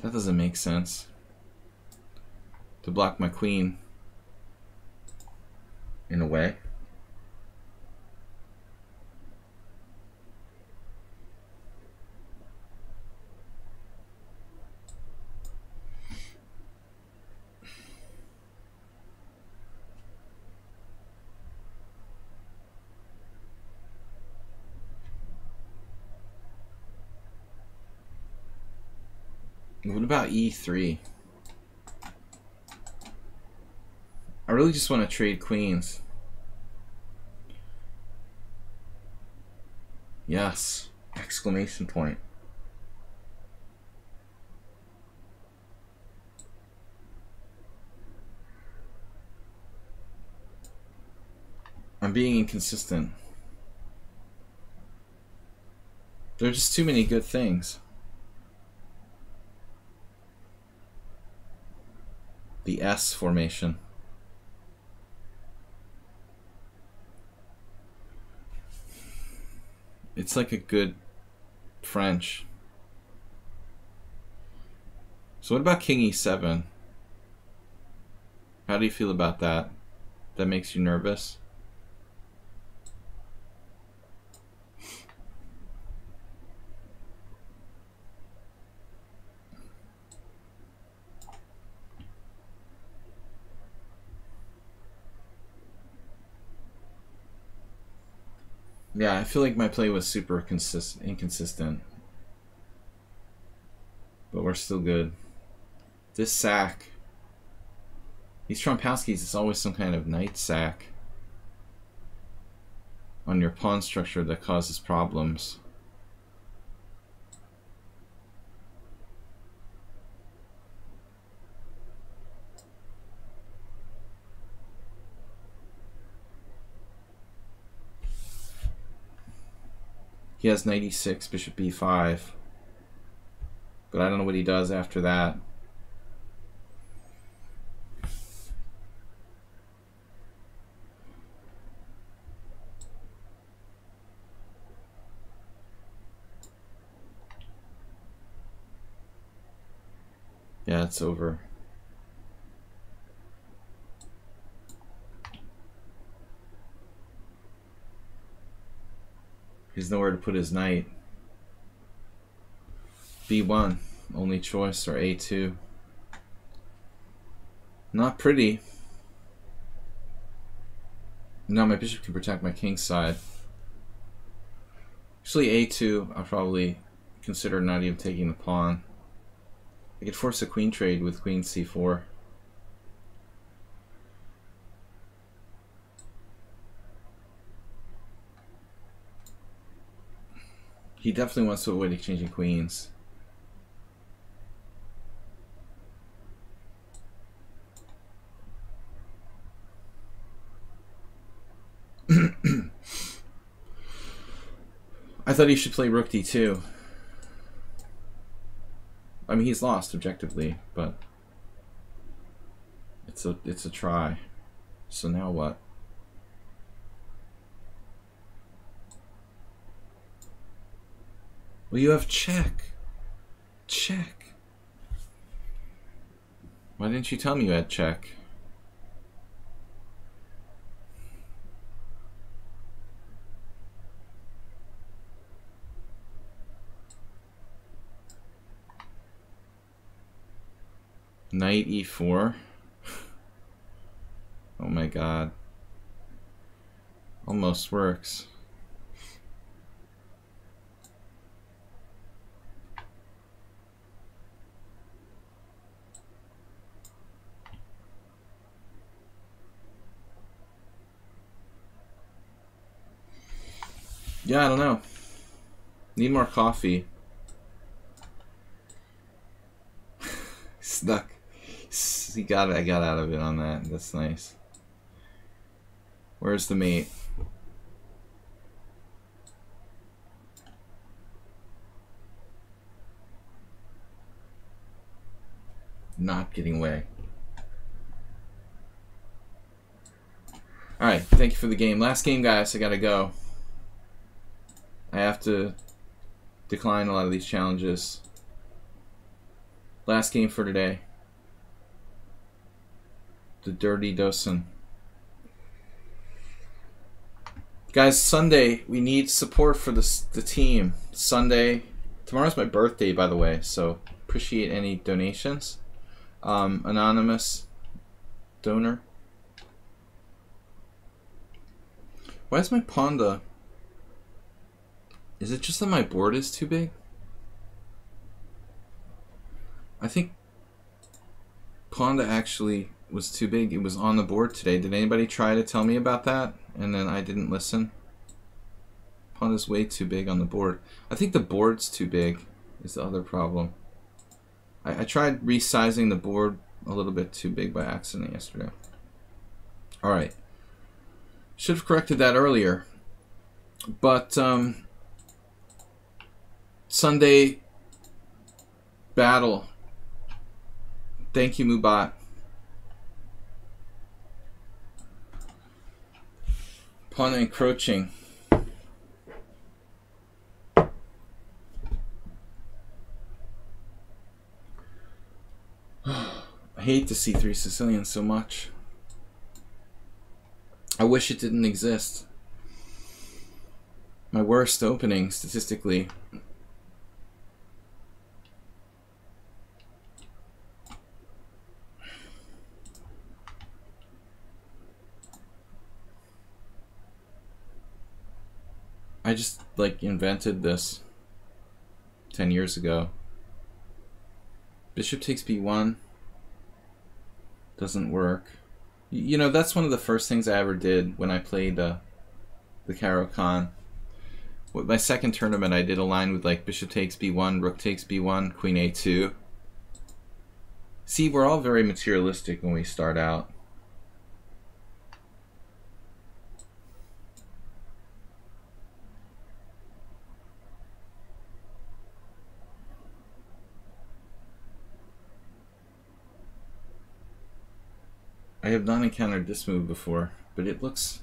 That doesn't make sense. To block my queen in a way. What about e3? I really just want to trade queens. Yes! Exclamation point. I'm being inconsistent. There are just too many good things. The S formation. It's like a good French. So what about king e7? How do you feel about that? That makes you nervous? Yeah, I feel like my play was super inconsistent. But we're still good. This sack. These Trompowskis, it's always some kind of knight sack on your pawn structure that causes problems. He has knight e6, bishop b5. But I don't know what he does after that. Yeah, it's over. He's nowhere to put his knight. b1, only choice, or a2. Not pretty. Now my bishop can protect my king's side. Actually, a2, I'll probably consider not even taking the pawn. I could force a queen trade with queen c4. He definitely wants to avoid exchanging queens. I thought he should play rook d2. I mean, he's lost objectively, but it's a try. So now what? Well, you have check. Check. Why didn't you tell me you had check? Knight e4. Oh my god. Almost works. Yeah, I don't know. Need more coffee. Stuck. I got out of it on that. That's nice. Where's the mate? Not getting away. Alright, thank you for the game. Last game, guys. I gotta go. I have to decline a lot of these challenges. Last game for today. The Dirty Dosen. Guys, Sunday, we need support for the team. Sunday. Tomorrow's my birthday, by the way, so appreciate any donations. Anonymous donor. Why is my Ponda? Is it just that my board is too big? I think Ponda actually was too big. It was on the board today. Did anybody try to tell me about that? And then I didn't listen. Ponda's way too big on the board. I think the board's too big is the other problem. I tried resizing the board a little bit too big by accident yesterday. Alright. Should have corrected that earlier. But Sunday battle. Thank you, Mubat. Pawn encroaching. I hate the C3 Sicilian so much. I wish it didn't exist. My worst opening, statistically. I just, like, invented this 10 years ago. Bishop takes b1. Doesn't work. You know, that's one of the first things I ever did when I played the Caro-Kann. With my second tournament, I did a line with, like, bishop takes b1, rook takes b1, queen a2. See, we're all very materialistic when we start out. I have not encountered this move before, but it looks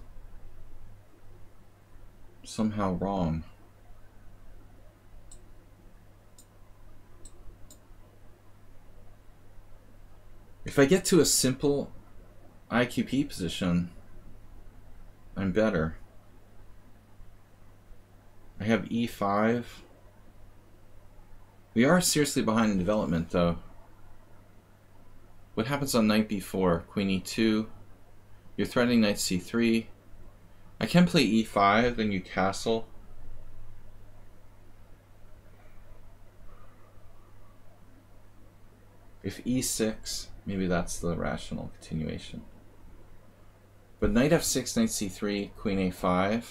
somehow wrong. If I get to a simple IQP position, I'm better. I have e5. We are seriously behind in development, though. What happens on knight b4? Queen e2. You're threatening knight c3. I can play e5 and you castle. If e6, maybe that's the rational continuation. But knight f6, knight c3, queen a5.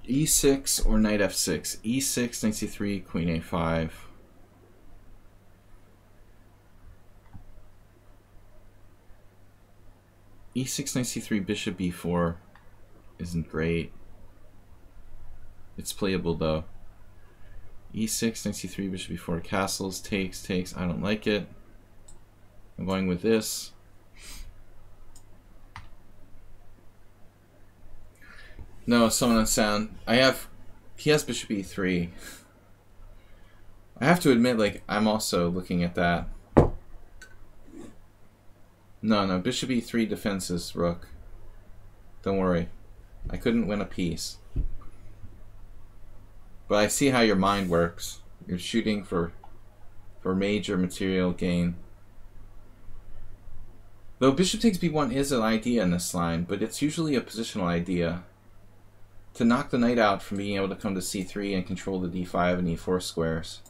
e6 or knight f6. e6, knight c3, queen a5. e6, knight c3, bishop b4 isn't great. It's playable though. e6, knight c3, bishop b4, castles, takes. I don't like it. I'm going with this. No, someone on sound. He has bishop e3. I have to admit, like, I'm also looking at that. No, no, bishop e3 defenses rook. Don't worry. I couldn't win a piece. But I see how your mind works. You're shooting for major material gain. Though bishop takes b1 is an idea in this line, but it's usually a positional idea. To knock the knight out from being able to come to c3 and control the d5 and e4 squares.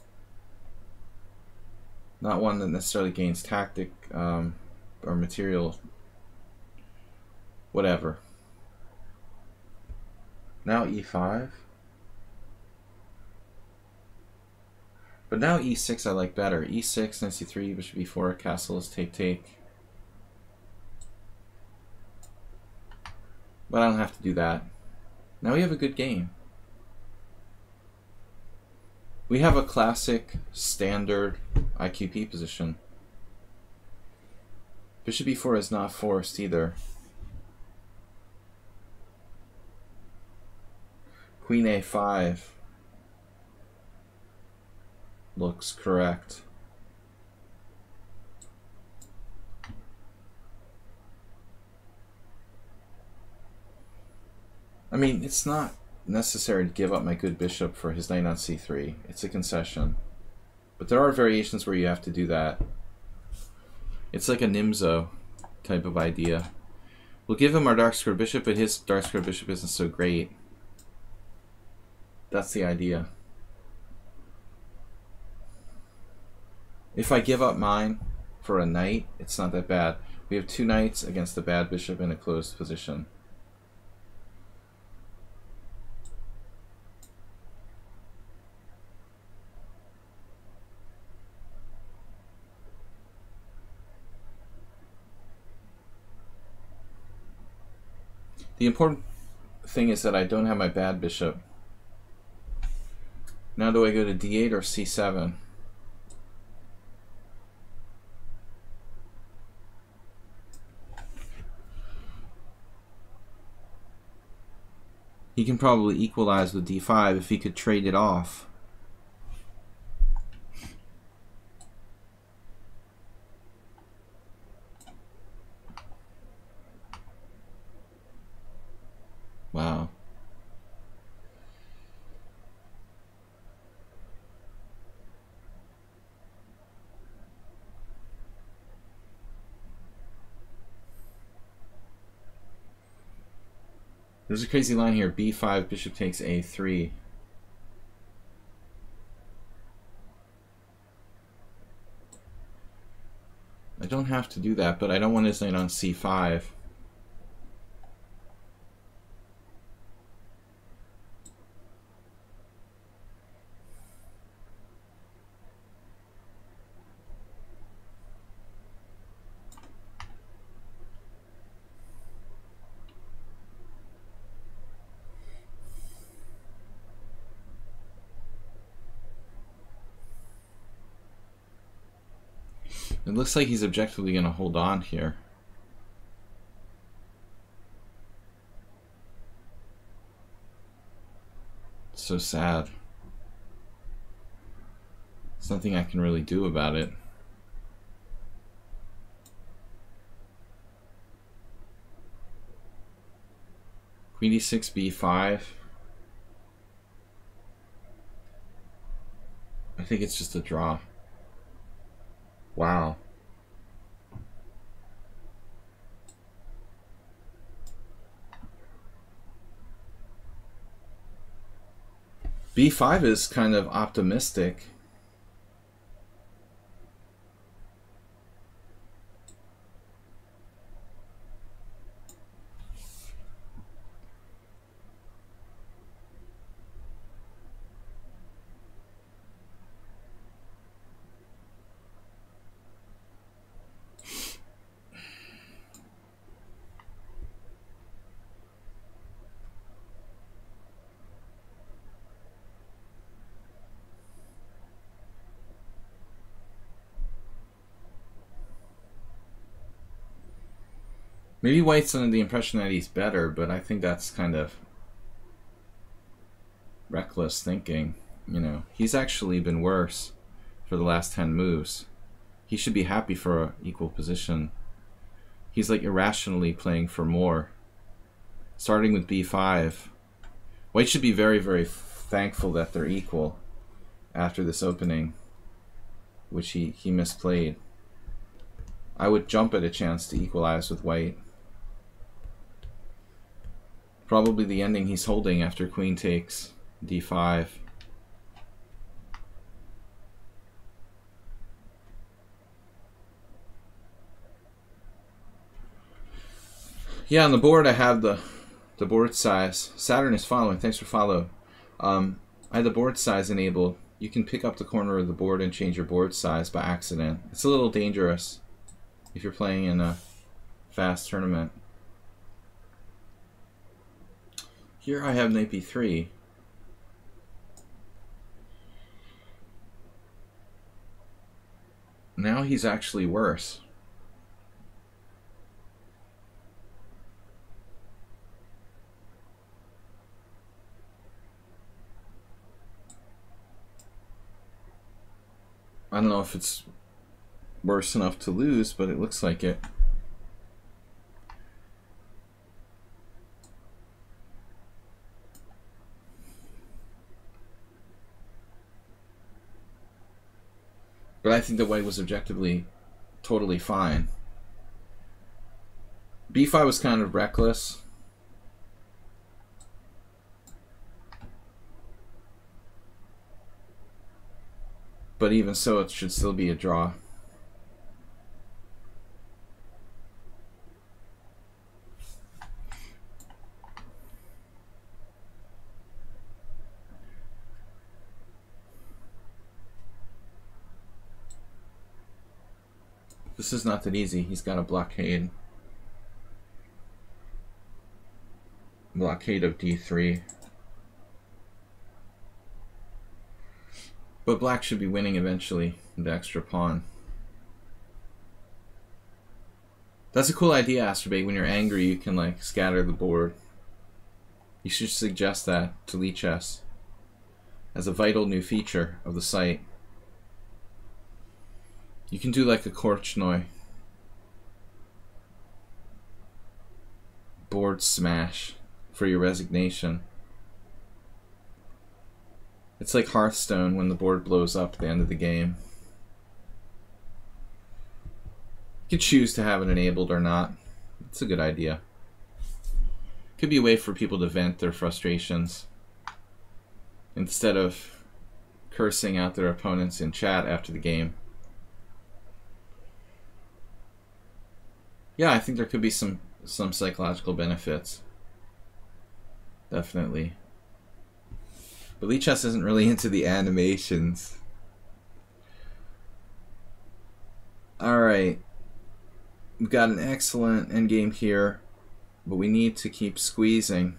Not one that necessarily gains tactic or material, whatever. Now e5. But now e6 I like better. e6, knight c3, bishop e4, castle is take. But I don't have to do that. Now we have a good game. We have a classic, standard IQP position. Bishop e4 is not forced either. Queen a5 looks correct. I mean, it's not necessary to give up my good bishop for his knight on c3. It's a concession. But there are variations where you have to do that. It's like a Nimzo type of idea. We'll give him our dark square bishop, but his dark square bishop isn't so great. That's the idea. If I give up mine for a knight, it's not that bad. We have two knights against a bad bishop in a closed position. The important thing is that I don't have my bad bishop. Now do I go to d8 or c7? He can probably equalize with d5 if he could trade it off. Wow. There's a crazy line here. b5, bishop takes a3. I don't have to do that, but I don't want his knight on c5. It looks like he's objectively going to hold on here. It's so sad. There's nothing I can really do about it. Queen d6, b5. I think it's just a draw. Wow. b5 is kind of optimistic. Maybe White's under the impression that he's better, but I think that's kind of reckless thinking. You know, he's actually been worse for the last 10 moves. He should be happy for an equal position. He's like irrationally playing for more. Starting with b5. White should be very, very thankful that they're equal after this opening, which he misplayed. I would jump at a chance to equalize with white. Probably the ending he's holding after queen takes d5. Yeah, on the board I have the board size. Saturn is following. Thanks for follow. I had the board size enabled. You can pick up the corner of the board and change your board size by accident. It's a little dangerous if you're playing in a fast tournament. Here I have knight b3. Now he's actually worse. I don't know if it's worse enough to lose, but it looks like it. But I think that white was objectively totally fine. b5 was kind of reckless. But even so, it should still be a draw. This is not that easy. He's got a blockade. Blockade of d3. But black should be winning eventually with the extra pawn. That's a cool idea, Astrobate. When you're angry, you can like scatter the board. You should suggest that to lichess as a vital new feature of the site. You can do like a Korchnoi board smash for your resignation. It's like Hearthstone when the board blows up at the end of the game. You can choose to have it enabled or not. It's a good idea. Could be a way for people to vent their frustrations instead of cursing out their opponents in chat after the game. Yeah, I think there could be some psychological benefits. Definitely. But lichess isn't really into the animations. Alright. We've got an excellent endgame here, but we need to keep squeezing.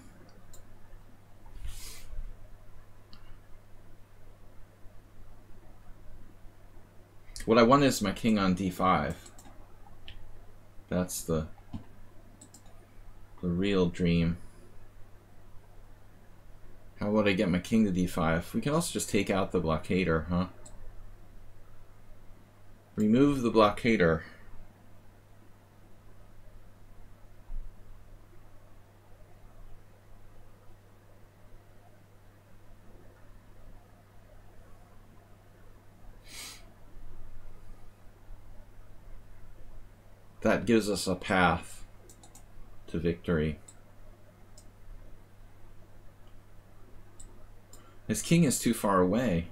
What I want is my king on d5. That's the real dream. How would I get my king to d5? We can also just take out the blockader, huh? Remove the blockader. That gives us a path to victory. His king is too far away.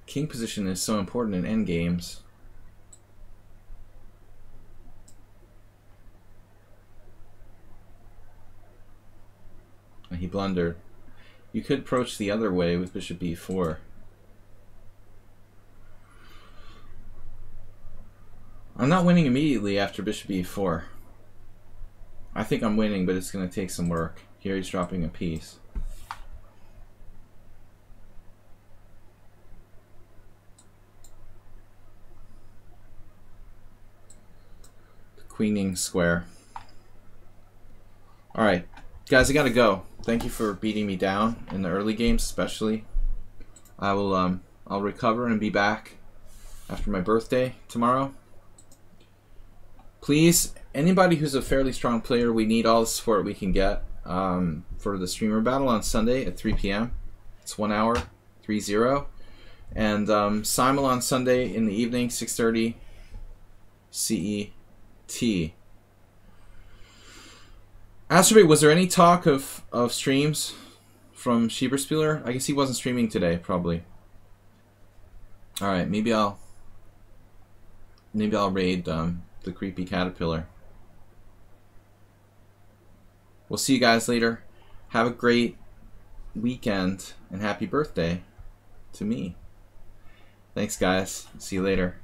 King position is so important in endgames. And he blundered. You could approach the other way with bishop b4. I'm not winning immediately after bishop e4. I think I'm winning, but it's going to take some work. Here he's dropping a piece. The queening square. Alright, guys, I gotta go. Thank you for beating me down in the early games, especially. I'll recover and be back after my birthday tomorrow. Please, anybody who's a fairly strong player, we need all the support we can get for the streamer battle on Sunday at 3 p.m. It's 1 hour, 3-0. And Simul on Sunday in the evening, 6:30 CET. Astrobate, was there any talk of streams from Schieberspieler? I guess he wasn't streaming today, probably. All right, maybe I'll raid the creepy caterpillar. We'll see you guys later. Have a great weekend and happy birthday to me. Thanks, guys. See you later.